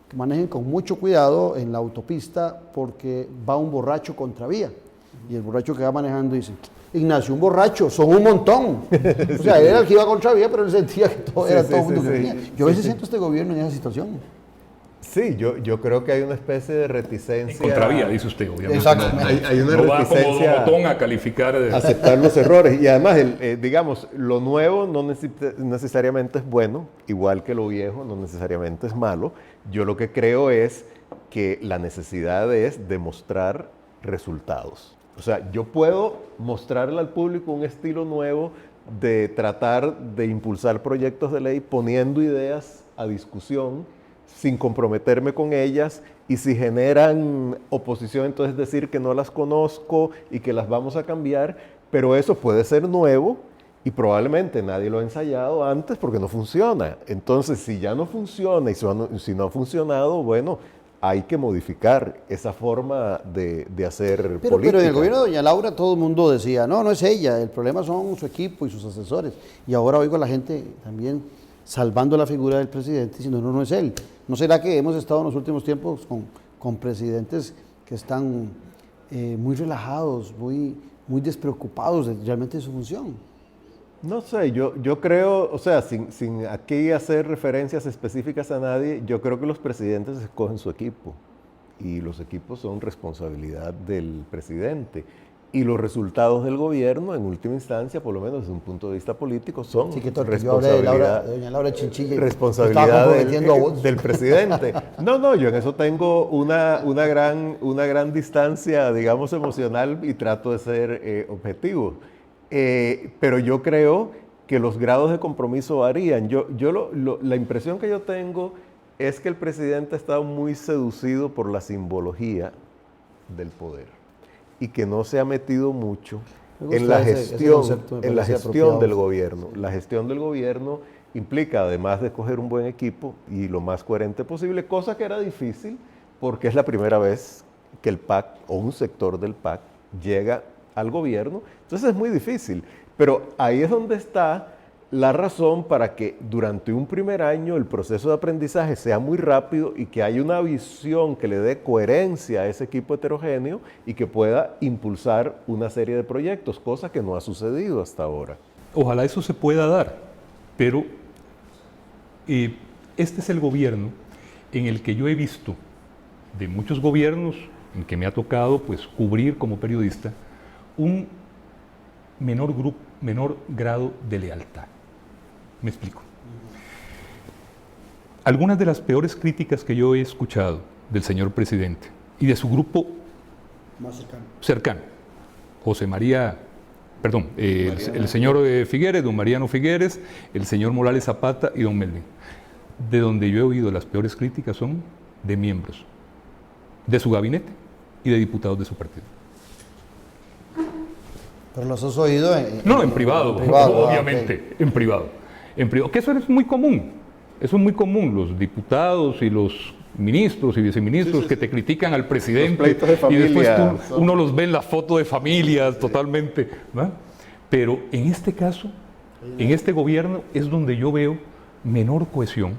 Speaker 1: que manejen con mucho cuidado en la autopista porque va un borracho contravía. Y el borracho que va manejando dice, Ignacio, un borracho, son un montón. O sea, él era el que iba contravía, pero él sentía que era todo el mundo que venía. Yo a veces siento este gobierno en esa situación.
Speaker 6: Sí, yo creo que hay una especie de reticencia.
Speaker 2: En contravía, dice usted, obviamente.
Speaker 1: Exacto.
Speaker 6: Hay una
Speaker 2: No va como
Speaker 6: reticencia
Speaker 2: Don Botón a calificar.
Speaker 6: a aceptar los errores. Y además, digamos, lo nuevo no necesariamente es bueno, igual que lo viejo no necesariamente es malo. Yo lo que creo es que la necesidad es demostrar resultados. O sea, yo puedo mostrarle al público un estilo nuevo de tratar de impulsar proyectos de ley poniendo ideas a discusión sin comprometerme con ellas, y si generan oposición, entonces decir que no las conozco y que las vamos a cambiar, pero eso puede ser nuevo y probablemente nadie lo ha ensayado antes porque no funciona. Entonces, si ya no funciona y si no ha funcionado, bueno, hay que modificar esa forma de hacer política.
Speaker 1: Pero en el gobierno de doña Laura todo el mundo decía, no es ella, el problema son su equipo y sus asesores. Y ahora oigo a la gente también salvando la figura del presidente diciendo, no es él. ¿No será que hemos estado en los últimos tiempos con presidentes que están muy relajados, muy despreocupados realmente de su función?
Speaker 6: No sé, yo creo, o sea, sin aquí hacer referencias específicas a nadie, yo creo que los presidentes escogen su equipo y los equipos son responsabilidad del presidente. Y los resultados del gobierno, en última instancia, por lo menos desde un punto de vista político, son responsabilidad,
Speaker 1: de doña Laura Chinchilla,
Speaker 6: responsabilidad del presidente. No, yo en eso tengo una gran distancia, digamos, emocional y trato de ser objetivo. Pero yo creo que los grados de compromiso varían. La impresión que yo tengo es que el presidente ha estado muy seducido por la simbología del poder y que no se ha metido mucho en la gestión del gobierno. La gestión del gobierno implica, además de escoger un buen equipo y lo más coherente posible, cosa que era difícil porque es la primera vez que el PAC o un sector del PAC llega al gobierno, entonces es muy difícil. Pero ahí es donde está la razón para que durante un primer año el proceso de aprendizaje sea muy rápido y que haya una visión que le dé coherencia a ese equipo heterogéneo y que pueda impulsar una serie de proyectos, cosa que no ha sucedido hasta ahora.
Speaker 2: Ojalá eso se pueda dar, pero este es el gobierno en el que yo he visto de muchos gobiernos en que me ha tocado pues cubrir como periodista un menor grado de lealtad. Me explico. Algunas de las peores críticas que yo he escuchado del señor presidente y de su grupo
Speaker 1: más
Speaker 2: cercano, el señor Figueres, don Mariano Figueres, el señor Morales Zapata y don Melvin. De donde yo he oído las peores críticas son de miembros de su gabinete y de diputados de su partido.
Speaker 1: ¿Pero los has oído?
Speaker 2: En privado, obviamente,
Speaker 1: okay.
Speaker 2: En privado, que eso es muy común. Eso es muy común, los diputados y los ministros y viceministros que te critican al presidente
Speaker 6: de
Speaker 2: y después uno los ve en la foto de familia totalmente, ¿no? Pero en este caso, en este gobierno es donde yo veo menor cohesión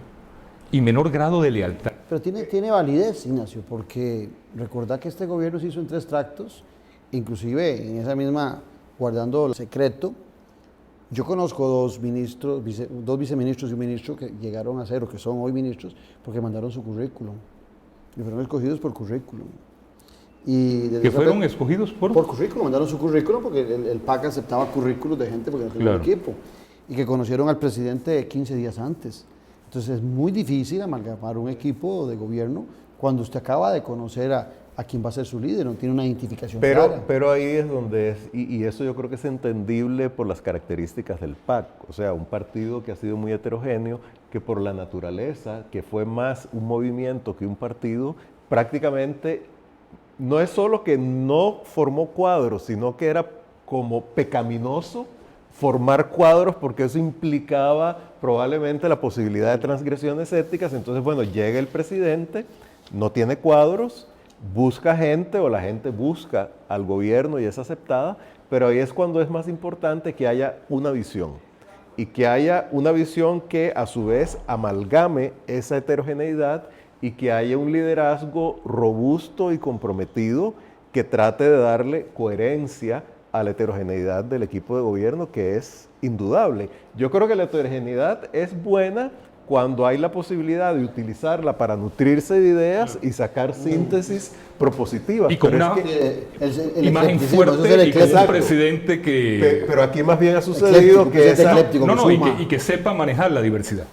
Speaker 2: y menor grado de lealtad.
Speaker 1: Pero tiene validez, Ignacio, porque recordá que este gobierno se hizo en 3 tractos, inclusive en esa misma, guardando el secreto. Yo conozco dos viceministros y un ministro que llegaron a ser, o que son hoy ministros, porque mandaron su currículum. Y fueron escogidos por currículum.
Speaker 2: ¿Que fueron escogidos por?
Speaker 1: Por currículum, mandaron su currículum porque el PAC aceptaba currículos de gente porque no tenía un equipo. Y que conocieron al presidente 15 días antes. Entonces es muy difícil amalgamar un equipo de gobierno cuando usted acaba de conocer a quién va a ser su líder, no tiene una identificación clara.
Speaker 6: Pero ahí es donde y eso yo creo que es entendible por las características del PAC, o sea, un partido que ha sido muy heterogéneo, que por la naturaleza, que fue más un movimiento que un partido, prácticamente no es solo que no formó cuadros, sino que era como pecaminoso formar cuadros porque eso implicaba probablemente la posibilidad de transgresiones éticas. Entonces, bueno, llega el presidente, no tiene cuadros, busca gente o la gente busca al gobierno y es aceptada, pero ahí es cuando es más importante que haya una visión y que haya una visión que a su vez amalgame esa heterogeneidad y que haya un liderazgo robusto y comprometido que trate de darle coherencia a la heterogeneidad del equipo de gobierno, que es indudable. Yo creo que la heterogeneidad es buena cuando hay la posibilidad de utilizarla para nutrirse de ideas y sacar síntesis propositivas.
Speaker 2: Y con una imagen fuerte y con un presidente que...
Speaker 6: Pero aquí más bien ha sucedido que
Speaker 2: que sepa manejar la diversidad.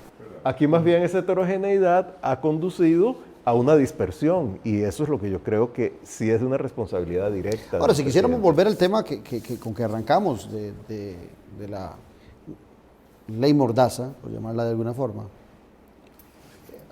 Speaker 6: Aquí más bien esa heterogeneidad ha conducido a una dispersión, y eso es lo que yo creo que sí es de una responsabilidad directa.
Speaker 1: Ahora, si quisiéramos volver al tema con que arrancamos de la ley Mordaza, por llamarla de alguna forma,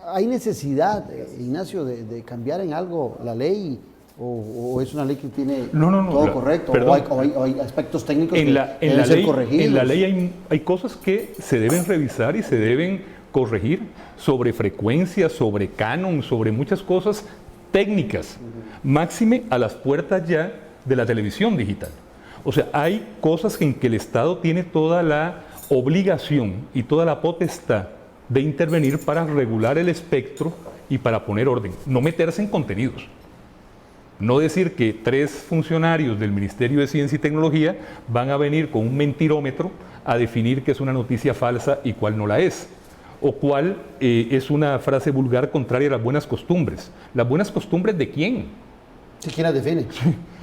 Speaker 1: ¿hay necesidad, Ignacio, de cambiar en algo la ley? ¿O es una ley que tiene todo correcto? ¿O hay aspectos técnicos que deben ser corregidos?
Speaker 2: En la ley hay cosas que se deben revisar y se deben corregir sobre frecuencias, sobre canon, sobre muchas cosas técnicas, máxime a las puertas ya de la televisión digital. O sea, hay cosas en que el Estado tiene toda la obligación y toda la potestad de intervenir para regular el espectro y para poner orden, no meterse en contenidos. No decir que 3 funcionarios del Ministerio de Ciencia y Tecnología van a venir con un mentirómetro a definir qué es una noticia falsa y cuál no la es, o cuál es una frase vulgar contraria a las buenas costumbres. ¿Las buenas costumbres de quién?
Speaker 1: ¿Sí, quién las define?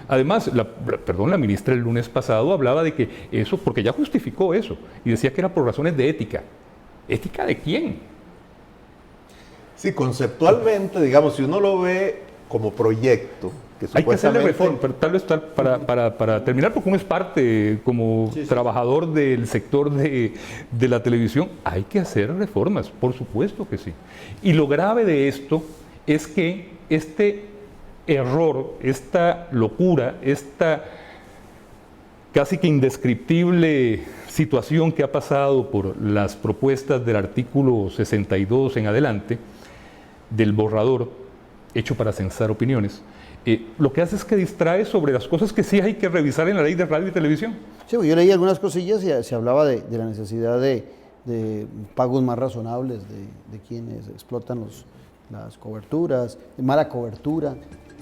Speaker 2: Además, la ministra el lunes pasado hablaba de que eso, porque ya justificó eso, y decía que era por razones de ética. ¿Ética de quién?
Speaker 6: Sí, conceptualmente, digamos, si uno lo ve como proyecto, que
Speaker 2: hay que hacerle reforma, pero tal vez para terminar, porque uno es parte como trabajador del sector de la televisión, hay que hacer reformas, por supuesto que sí. Y lo grave de esto es que este error, esta locura, esta casi que indescriptible situación que ha pasado por las propuestas del artículo 62 en adelante, del borrador hecho para censar opiniones, lo que hace es que distrae sobre las cosas que sí hay que revisar en la ley de radio y televisión.
Speaker 1: Sí, yo leí algunas cosillas y se hablaba de la necesidad de pagos más razonables de quienes explotan las coberturas, de mala cobertura,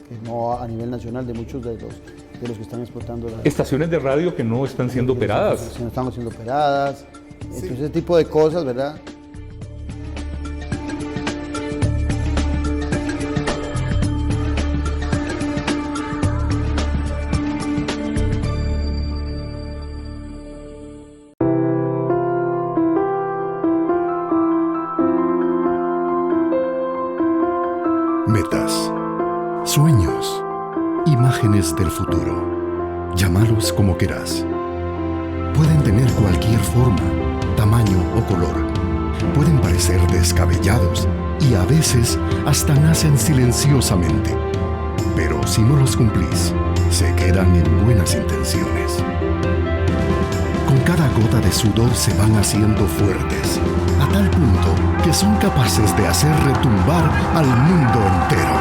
Speaker 1: que no a nivel nacional, de muchos de los que están explotando las
Speaker 2: estaciones de radio que no están siendo operadas.
Speaker 1: Que no están siendo operadas, entonces ese tipo de cosas, ¿verdad?
Speaker 3: Metas, sueños, imágenes del futuro. Llámalos como quieras. Pueden tener cualquier forma, tamaño o color. Pueden parecer descabellados y a veces hasta nacen silenciosamente. Pero si no los cumplís, se quedan en buenas intenciones. Con cada gota de sudor se van haciendo fuertes, a tal punto que son capaces de hacer retumbar al mundo entero.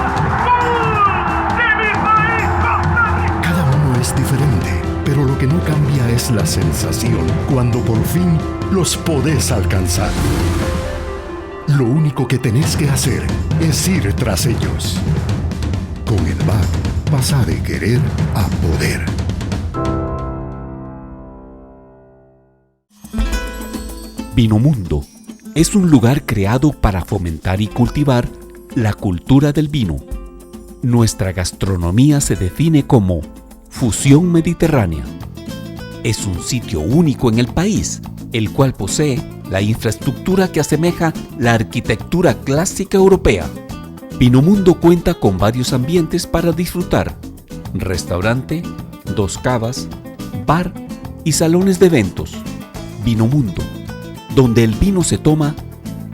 Speaker 3: Cada uno es diferente, pero lo que no cambia es la sensación cuando por fin los podés alcanzar. Lo único que tenés que hacer es ir tras ellos. Con el BAC pasa de querer a poder.
Speaker 4: Vinomundo es un lugar creado para fomentar y cultivar la cultura del vino. Nuestra gastronomía se define como fusión mediterránea. Es un sitio único en el país, el cual posee la infraestructura que asemeja la arquitectura clásica europea. Vinomundo cuenta con varios ambientes para disfrutar: restaurante, 2 cavas, bar y salones de eventos. Vinomundo, donde el vino se toma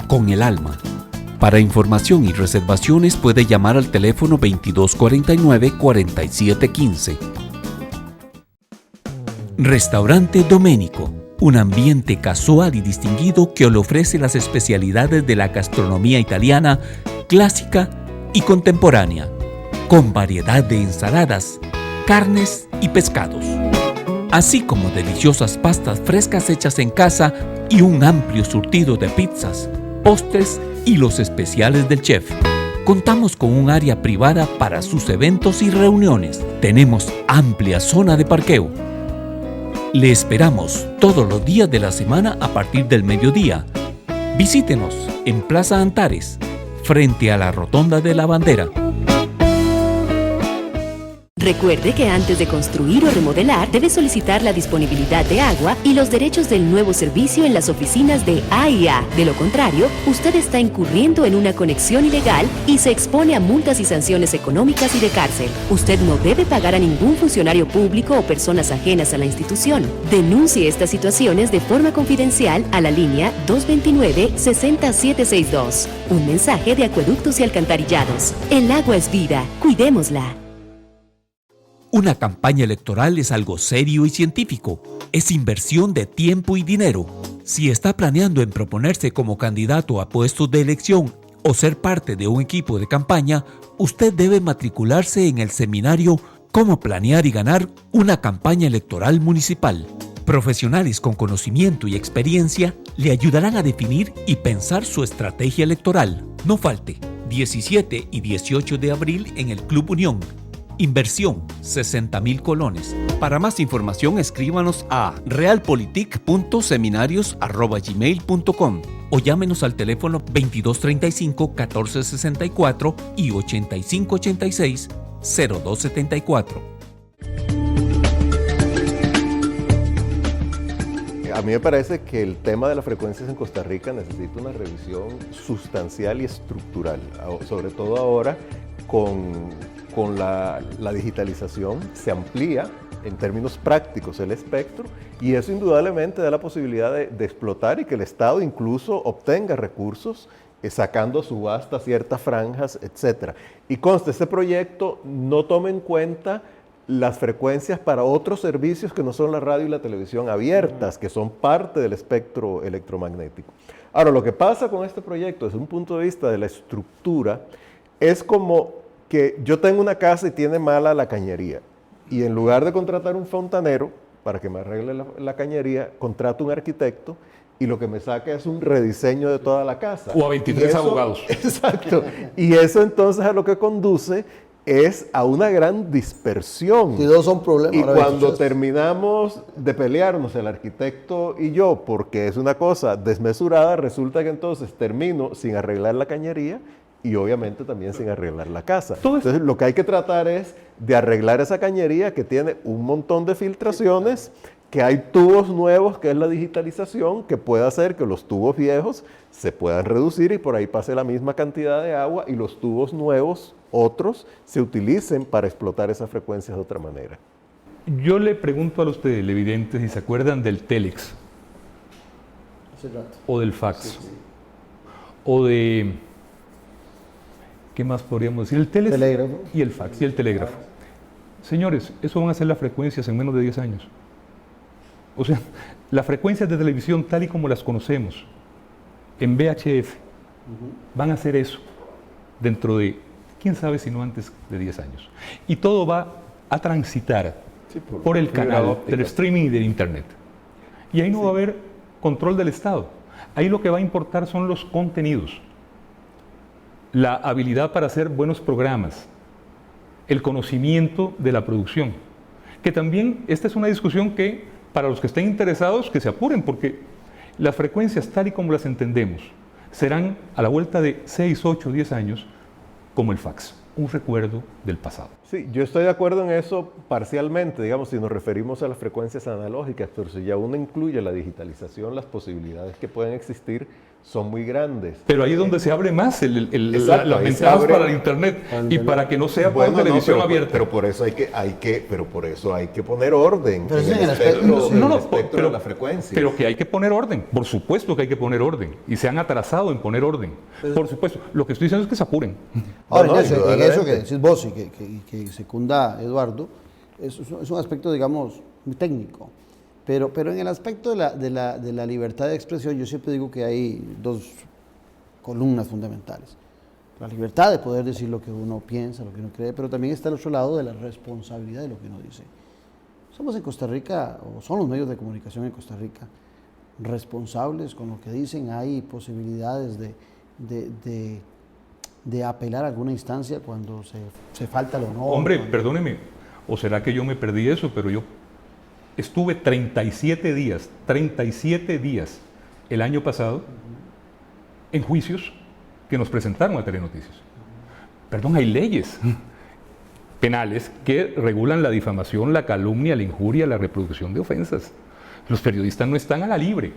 Speaker 4: con el alma. Para información y reservaciones puede llamar al teléfono 2249-4715. Restaurante Domenico, un ambiente casual y distinguido que le ofrece las especialidades de la gastronomía italiana, clásica y contemporánea, con variedad de ensaladas, carnes y pescados, así como deliciosas pastas frescas hechas en casa y un amplio surtido de pizzas, postres y los especiales del chef. Contamos con un área privada para sus eventos y reuniones. Tenemos amplia zona de parqueo. Le esperamos todos los días de la semana a partir del mediodía. Visítenos en Plaza Antares, frente a la Rotonda de la Bandera.
Speaker 5: Recuerde que antes de construir o remodelar, debe solicitar la disponibilidad de agua y los derechos del nuevo servicio en las oficinas de AIA. De lo contrario, usted está incurriendo en una conexión ilegal y se expone a multas y sanciones económicas y de cárcel. Usted no debe pagar a ningún funcionario público o personas ajenas a la institución. Denuncie estas situaciones de forma confidencial a la línea 229-60762. Un mensaje de Acueductos y Alcantarillados. El agua es vida, cuidémosla.
Speaker 4: Una campaña electoral es algo serio y científico. Es inversión de tiempo y dinero. Si está planeando en proponerse como candidato a puestos de elección o ser parte de un equipo de campaña, usted debe matricularse en el seminario Cómo planear y ganar una campaña electoral municipal. Profesionales con conocimiento y experiencia le ayudarán a definir y pensar su estrategia electoral. No falte, 17 y 18 de abril en el Club Unión. Inversión, 60,000 colones. Para más información, escríbanos a realpolitik.seminarios@gmail.com o llámenos al teléfono 2235-1464 y 8586-0274.
Speaker 6: A mí me parece que el tema de las frecuencias en Costa Rica necesita una revisión sustancial y estructural, sobre todo ahora con la digitalización se amplía en términos prácticos el espectro y eso indudablemente da la posibilidad de explotar y que el Estado incluso obtenga recursos sacando a subasta ciertas franjas, etc. Y conste, este proyecto no toma en cuenta las frecuencias para otros servicios que no son la radio y la televisión abiertas, que son parte del espectro electromagnético. Ahora, lo que pasa con este proyecto desde un punto de vista de la estructura es como que yo tengo una casa y tiene mala la cañería y en lugar de contratar un fontanero para que me arregle la cañería, contrato un arquitecto y lo que me saca es un rediseño de toda la casa.
Speaker 2: O a 23 abogados.
Speaker 6: Exacto. Y eso entonces a lo que conduce es a una gran dispersión.
Speaker 1: Y dos son problemas.
Speaker 6: Y cuando terminamos de pelearnos el arquitecto y yo, porque es una cosa desmesurada, resulta que entonces termino sin arreglar la cañería y obviamente también sin arreglar la casa. Entonces lo que hay que tratar es de arreglar esa cañería que tiene un montón de filtraciones, que hay tubos nuevos, que es la digitalización, que puede hacer que los tubos viejos se puedan reducir y por ahí pase la misma cantidad de agua y los tubos nuevos, otros, se utilicen para explotar esas frecuencias de otra manera.
Speaker 2: Yo le pregunto a los televidentes si se acuerdan del Telex, o del fax, o de... ¿Qué más podríamos decir? El telégrafo y el fax y el telégrafo. Señores, eso van a ser las frecuencias en menos de 10 años. O sea, las frecuencias de televisión tal y como las conocemos en VHF van a ser eso dentro de, quién sabe si no antes de 10 años. Y todo va a transitar por el canal del streaming y del internet. Y ahí no va a haber control del Estado. Ahí lo que va a importar son los contenidos. La habilidad para hacer buenos programas, el conocimiento de la producción, que también esta es una discusión que para los que estén interesados que se apuren porque las frecuencias tal y como las entendemos serán a la vuelta de 6, 8, 10 años como el fax, un recuerdo del pasado.
Speaker 6: Sí, yo estoy de acuerdo en eso parcialmente, digamos, si nos referimos a las frecuencias analógicas, pero si ya uno incluye la digitalización, las posibilidades que pueden existir son muy grandes.
Speaker 2: Pero ahí es donde se abre más las ventanas para el internet y para que no sea por televisión abierta.
Speaker 6: Pero por eso hay que poner orden en el espectro de la frecuencia.
Speaker 2: Pero que hay que poner orden, por supuesto que hay que poner orden y se han atrasado en poner orden, por supuesto. Lo que estoy diciendo es que se apuren.
Speaker 1: Ahora, en eso que decís vos y que secunda Eduardo, es un aspecto, digamos, muy técnico. Pero en el aspecto de la libertad de expresión, yo siempre digo que hay dos columnas fundamentales. La libertad de poder decir lo que uno piensa, lo que uno cree, pero también está el otro lado de la responsabilidad de lo que uno dice. Somos en Costa Rica, o son los medios de comunicación en Costa Rica, responsables con lo que dicen. Hay posibilidades de de apelar a alguna instancia cuando se falta el honor?
Speaker 2: Hombre, perdóneme, o será que yo me perdí eso, pero yo estuve 37 días el año pasado en juicios que nos presentaron a Telenoticias. Perdón, hay leyes penales que regulan la difamación, la calumnia, la injuria, la reproducción de ofensas. Los periodistas no están a la libre.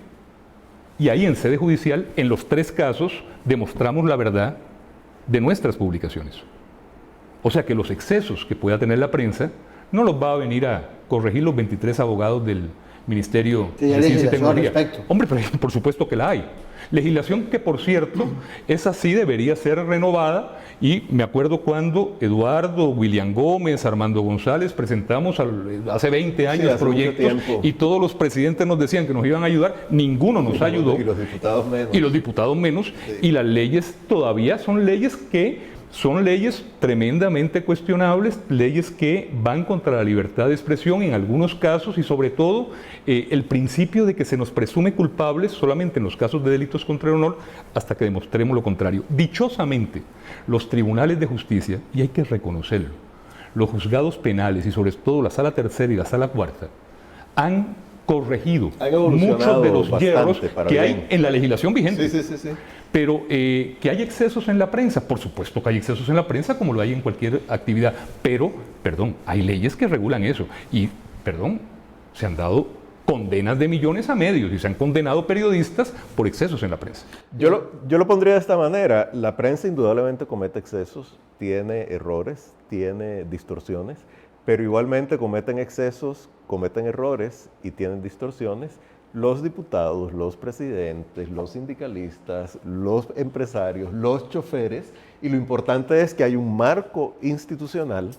Speaker 2: Y ahí en sede judicial, en los 3 casos, demostramos la verdad de nuestras publicaciones. O sea que los excesos que pueda tener la prensa no los va a venir a corregir los 23 abogados del Ministerio de Ciencia y Tecnología. Hombre, pero por supuesto que la hay. Legislación que, por cierto, esa sí debería ser renovada, y me acuerdo cuando Eduardo, William Gómez, Armando González presentamos hace 20 años proyectos, y todos los presidentes nos decían que nos iban a ayudar, ninguno nos ayudó.
Speaker 6: Y los diputados menos.
Speaker 2: Y los diputados menos, sí. Y las leyes todavía son leyes tremendamente cuestionables, leyes que van contra la libertad de expresión en algunos casos, y sobre todo el principio de que se nos presume culpables solamente en los casos de delitos contra el honor hasta que demostremos lo contrario. Dichosamente, los tribunales de justicia, y hay que reconocerlo, los juzgados penales y sobre todo la Sala Tercera y la Sala Cuarta, han corregido muchos de los hierros que hay en la legislación vigente.
Speaker 6: Sí.
Speaker 2: Pero que hay excesos en la prensa, por supuesto que hay excesos en la prensa como lo hay en cualquier actividad, pero, perdón, hay leyes que regulan eso y, perdón, se han dado condenas de millones a medios y se han condenado periodistas por excesos en la prensa.
Speaker 6: Yo lo pondría de esta manera: la prensa indudablemente comete excesos, tiene errores, tiene distorsiones, pero igualmente cometen excesos, cometen errores y tienen distorsiones los diputados, los presidentes, los sindicalistas, los empresarios, los choferes, y lo importante es que hay un marco institucional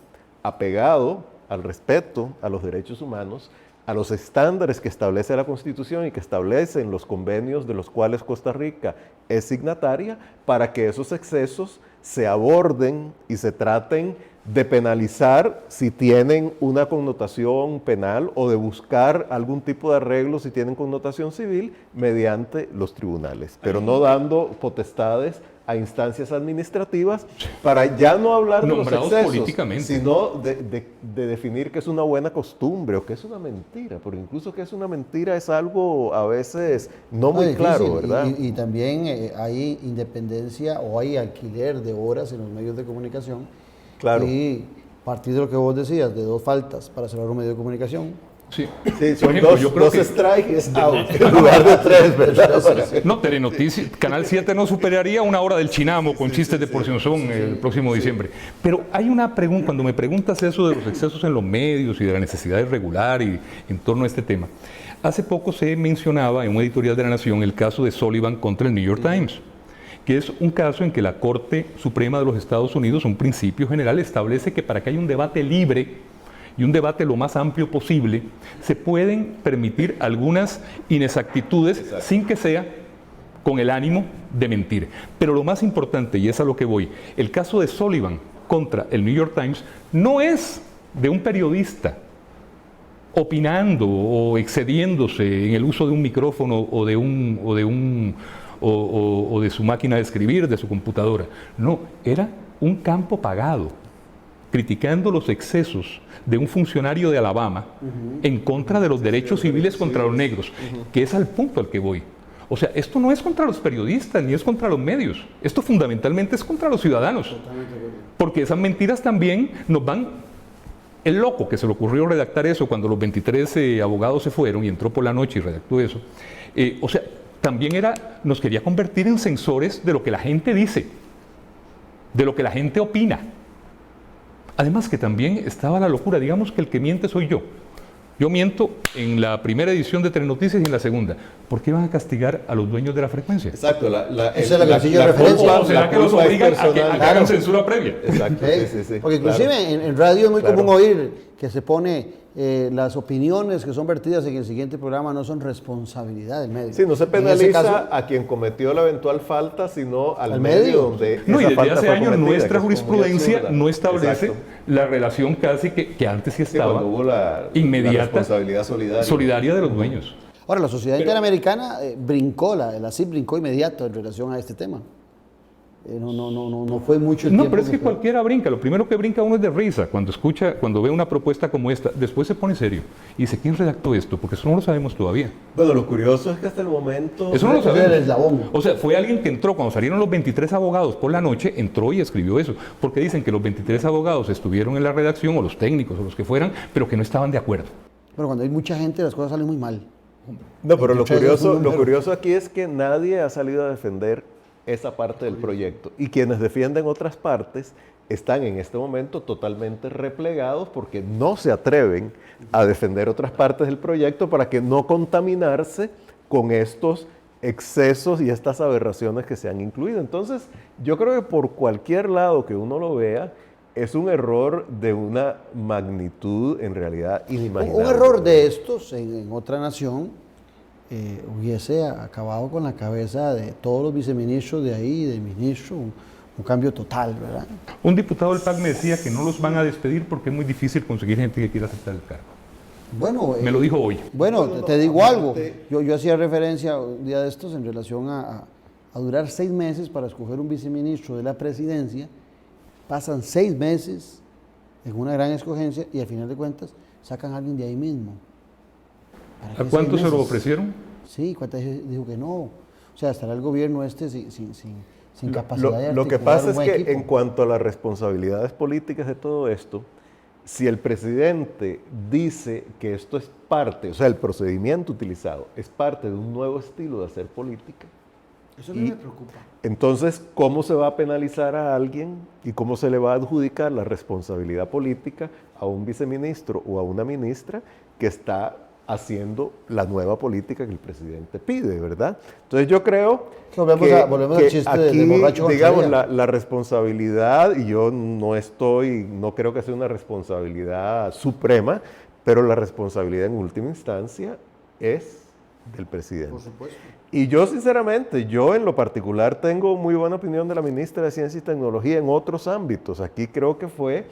Speaker 6: apegado al respeto a los derechos humanos, a los estándares que establece la Constitución y que establecen los convenios de los cuales Costa Rica es signataria, para que esos excesos se aborden y se traten de penalizar si tienen una connotación penal, o de buscar algún tipo de arreglo si tienen connotación civil mediante los tribunales, pero no dando potestades a instancias administrativas para ya no hablar de los excesos, sino de definir qué es una buena costumbre o qué es una mentira, porque incluso qué es una mentira es algo a veces no muy claro, ¿verdad?
Speaker 1: Y también hay independencia o hay alquiler de horas en los medios de comunicación.
Speaker 6: Claro.
Speaker 1: Y a partir de lo que vos decías, de 2 faltas para cerrar un medio de comunicación.
Speaker 2: Sí,
Speaker 6: son dos strikes out en lugar de 3, ¿verdad?
Speaker 2: No, Telenoticias, Canal 7 no superaría 1 hora del Chinamo con chistes de porcionzón el próximo diciembre. Pero hay una pregunta, cuando me preguntas eso de los excesos en los medios y de la necesidad de regular y en torno a este tema. Hace poco se mencionaba en un editorial de La Nación el caso de Sullivan contra el New York Times, que es un caso en que la Corte Suprema de los Estados Unidos, un principio general, establece que para que haya un debate libre y un debate lo más amplio posible, se pueden permitir algunas inexactitudes sin que sea con el ánimo de mentir. Pero lo más importante, y es a lo que voy, el caso de Sullivan contra el New York Times no es de un periodista opinando o excediéndose en el uso de un micrófono o de su máquina de escribir, de su computadora. No, era un campo pagado, criticando los excesos de un funcionario de Alabama en contra de los derechos civiles contra los negros, que es al punto al que voy. O sea, esto no es contra los periodistas, ni es contra los medios. Esto fundamentalmente es contra los ciudadanos. Porque esas mentiras también nos van... El loco que se le ocurrió redactar eso cuando los 23 abogados se fueron y entró por la noche y redactó eso. O sea, también nos quería convertir en censores de lo que la gente dice, de lo que la gente opina. Además que también estaba la locura, digamos que el que miente soy yo. Yo miento en la primera edición de Telenoticias y en la segunda. ¿Por qué van a castigar a los dueños de la frecuencia?
Speaker 6: Exacto.
Speaker 1: Esa es la casilla de referencia.
Speaker 2: ¿O será que los obligan a que hagan censura previa?
Speaker 6: Exacto, sí.
Speaker 1: Porque inclusive en radio es muy común oír que se pone las opiniones que son vertidas en el siguiente programa no son responsabilidad del medio.
Speaker 6: Sí, no se penaliza a quien cometió la eventual falta, sino al medio donde
Speaker 2: no,
Speaker 6: esa
Speaker 2: y desde hace años nuestra jurisprudencia no establece
Speaker 6: Exacto.
Speaker 2: la relación casi que antes sí estaba,
Speaker 6: hubo la
Speaker 2: inmediata,
Speaker 6: responsabilidad solidaria
Speaker 2: de los dueños.
Speaker 1: Ahora, la sociedad interamericana brincó, la CIP brincó inmediato en relación a este tema. no fue mucho el
Speaker 2: No,
Speaker 1: tiempo.
Speaker 2: pero es que cualquiera brinca. Lo primero que brinca uno es de risa cuando ve una propuesta como esta. Después se pone serio y dice, ¿quién redactó esto? Porque eso no lo sabemos todavía.
Speaker 6: Bueno, lo curioso es que hasta el momento...
Speaker 2: Eso no lo
Speaker 1: Ese es el
Speaker 2: sabemos.
Speaker 1: eslabón.
Speaker 2: O sea, fue alguien que entró, cuando salieron los 23 abogados por la noche, entró y escribió eso. Porque dicen que los 23 abogados estuvieron en la redacción, o los técnicos, o los que fueran, pero que no estaban de acuerdo.
Speaker 1: Pero cuando hay mucha gente, las cosas salen muy mal.
Speaker 6: No, pero lo
Speaker 1: Entonces, es un número.
Speaker 6: curioso aquí es que nadie ha salido a defender esa parte del proyecto. Y quienes defienden otras partes están en este momento totalmente replegados porque no se atreven a defender otras partes del proyecto para que no contaminarse con estos excesos y estas aberraciones que se han incluido. Entonces, yo creo que por cualquier lado que uno lo vea, es un error de una magnitud en realidad inimaginable.
Speaker 1: Un error de estos en otra nación hubiese acabado con la cabeza de todos los viceministros de ahí, del ministro, un cambio total, ¿verdad?
Speaker 2: Un diputado del PAC me decía que no los van a despedir porque es muy difícil conseguir gente que quiera aceptar el cargo.
Speaker 1: Bueno,
Speaker 2: Me lo dijo hoy.
Speaker 1: Bueno, te digo algo. Yo hacía referencia un día de estos en relación a durar 6 meses para escoger un viceministro de la presidencia. Pasan 6 meses en una gran escogencia y al final de cuentas sacan a alguien de ahí mismo.
Speaker 2: ¿A cuánto se lo ofrecieron?
Speaker 1: Sí, ¿cuántas veces dijo que no? O sea, estará el gobierno sin capacidad de
Speaker 6: Lo que
Speaker 1: articular
Speaker 6: pasa
Speaker 1: un
Speaker 6: es
Speaker 1: buen
Speaker 6: que
Speaker 1: equipo.
Speaker 6: en cuanto a las responsabilidades políticas de todo esto, si el presidente dice que esto es parte, o sea, el procedimiento utilizado es parte de un nuevo estilo de hacer política,
Speaker 1: Eso no me preocupa.
Speaker 6: entonces, ¿cómo se va a penalizar a alguien y cómo se le va a adjudicar la responsabilidad política a un viceministro o a una ministra que está haciendo la nueva política que el presidente pide, ¿verdad? Entonces yo creo
Speaker 1: Volvemos al chiste
Speaker 6: aquí,
Speaker 1: del borracho con
Speaker 6: digamos,
Speaker 1: salida.
Speaker 6: la responsabilidad, y yo no creo que sea una responsabilidad suprema, pero la responsabilidad en última instancia es del presidente.
Speaker 1: Por supuesto.
Speaker 6: Y yo sinceramente, yo en lo particular tengo muy buena opinión de la ministra de Ciencia y Tecnología en otros ámbitos. Aquí creo que fue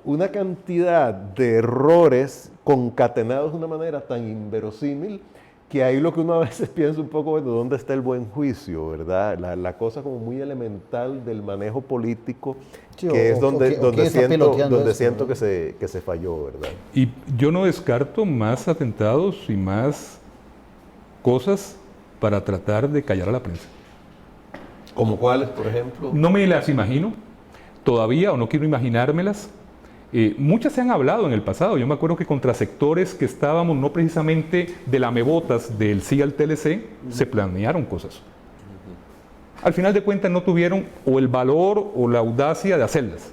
Speaker 6: una cantidad de errores concatenados de una manera tan inverosímil que ahí lo que uno a veces piensa un poco, bueno, ¿dónde está el buen juicio, verdad? La cosa como muy elemental del manejo político,
Speaker 1: Sí,
Speaker 6: que es donde
Speaker 1: siento
Speaker 6: siento que se falló, ¿verdad?
Speaker 2: Y yo no descarto más atentados y más cosas para tratar de callar a la prensa.
Speaker 6: ¿Como cuáles, por ejemplo?
Speaker 2: No me las imagino todavía, o no quiero imaginármelas. Muchas se han hablado en el pasado. Yo me acuerdo que contra sectores que estábamos no precisamente de lamebotas del sí al TLC, se planearon cosas. Al final de cuentas no tuvieron o el valor o la audacia de hacerlas.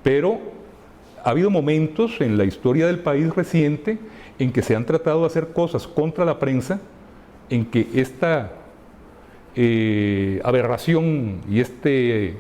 Speaker 2: Pero ha habido momentos en la historia del país reciente en que se han tratado de hacer cosas contra la prensa, en que esta aberración y este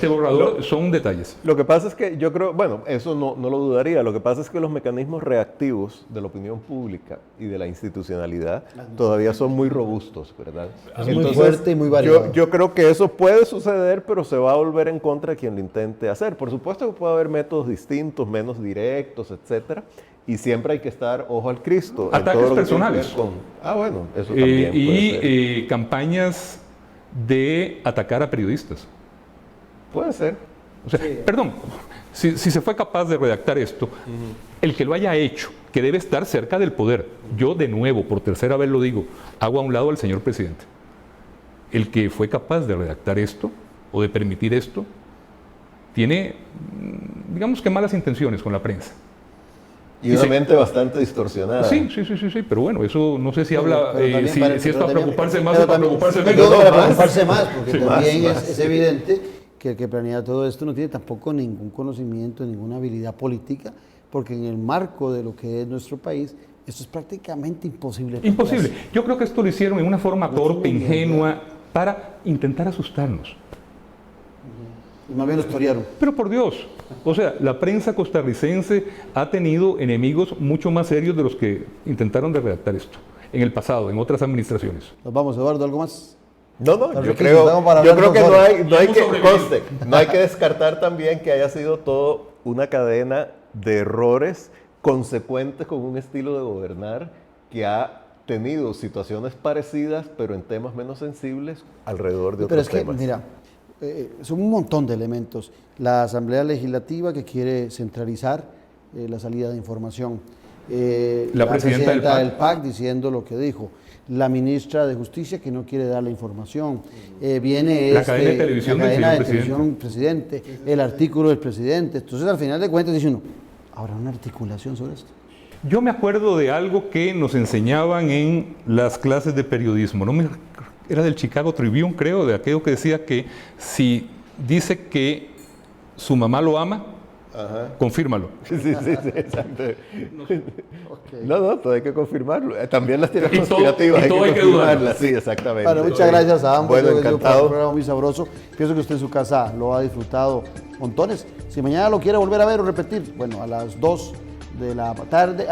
Speaker 2: borrador son detalles.
Speaker 6: Lo que pasa es que yo creo, bueno, eso no lo dudaría, lo que pasa es que los mecanismos reactivos de la opinión pública y de la institucionalidad todavía son muy robustos, ¿verdad?
Speaker 1: Es muy fuerte y muy variado.
Speaker 6: Yo creo que eso puede suceder, pero se va a volver en contra de quien lo intente hacer. Por supuesto que puede haber métodos distintos, menos directos, etcétera, y siempre hay que estar ojo al Cristo. en
Speaker 2: Ataques
Speaker 6: todo lo que
Speaker 2: personales.
Speaker 6: tiene que ver bueno, eso también puede ser.
Speaker 2: Y campañas de atacar a periodistas.
Speaker 6: Puede ser.
Speaker 2: O sea, perdón, si se fue capaz de redactar esto, el que lo haya hecho, que debe estar cerca del poder, yo de nuevo, por tercera vez lo digo, hago a un lado al señor presidente. El que fue capaz de redactar esto o de permitir esto, tiene, digamos que malas intenciones con la prensa.
Speaker 6: Y una mente bastante distorsionada.
Speaker 2: Sí, pero bueno, eso no sé si habla, si es para preocuparse más
Speaker 1: pero
Speaker 2: o para
Speaker 1: también-
Speaker 2: preocuparse
Speaker 1: pero
Speaker 2: menos.
Speaker 1: para preocuparse más, porque
Speaker 2: Sí,
Speaker 1: también
Speaker 6: más.
Speaker 1: es evidente que el que planea todo esto no tiene tampoco ningún conocimiento, ninguna habilidad política, porque en el marco de lo que es nuestro país, esto es prácticamente imposible.
Speaker 2: Imposible. Yo creo que esto lo hicieron en una forma torpe, ingenua, para intentar asustarnos.
Speaker 1: Y más bien los torearon.
Speaker 2: Pero por Dios, o sea, la prensa costarricense ha tenido enemigos mucho más serios de los que intentaron de redactar esto en el pasado, en otras administraciones.
Speaker 1: Nos vamos, Eduardo, ¿algo más?
Speaker 6: No,
Speaker 1: Está
Speaker 6: yo
Speaker 1: riquísimo, estamos para
Speaker 6: creo
Speaker 1: hablar
Speaker 6: que
Speaker 1: nosotros.
Speaker 6: no hay
Speaker 2: Hemos
Speaker 6: que,
Speaker 2: sobrevivido.
Speaker 6: conste, no hay que descartar también que haya sido todo una cadena de errores consecuentes con un estilo de gobernar que ha tenido situaciones parecidas, pero en temas menos sensibles, alrededor de
Speaker 1: Pero
Speaker 6: otros
Speaker 1: es que,
Speaker 6: temas.
Speaker 1: mira, son un montón de elementos. La Asamblea Legislativa que quiere centralizar la salida de información.
Speaker 2: La presidenta del
Speaker 1: PAC diciendo lo que dijo. La ministra de Justicia que no quiere dar la información. Viene
Speaker 2: la cadena de televisión,
Speaker 1: la cadena de
Speaker 2: del
Speaker 1: televisión presidente, el artículo del presidente. Entonces, al final de cuentas, dice uno, ¿habrá una articulación sobre esto?
Speaker 2: Yo me acuerdo de algo que nos enseñaban en las clases de periodismo. Era del Chicago Tribune, creo, de aquello que decía que si dice que su mamá lo ama, confírmalo.
Speaker 6: Sí, exacto. No, todo hay que confirmarlo. También las teorías conspirativas
Speaker 2: hay que
Speaker 6: confirmarlas. Sí, exactamente.
Speaker 1: Bueno, muchas gracias a ambos.
Speaker 6: Bueno,
Speaker 1: Fue un
Speaker 6: encantado.
Speaker 1: programa muy sabroso. Pienso que usted en su casa lo ha disfrutado montones. Si mañana lo quiere volver a ver o repetir, bueno, a las 2 de la tarde,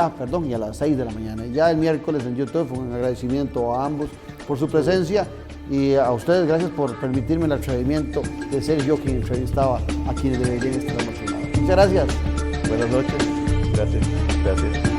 Speaker 1: y a las 6 de la mañana. Ya el miércoles en YouTube, un agradecimiento a ambos por su presencia y a ustedes gracias por permitirme el atrevimiento de ser yo quien entrevistaba a quienes deberían estar emocionados. Muchas gracias.
Speaker 6: Buenas noches. Gracias.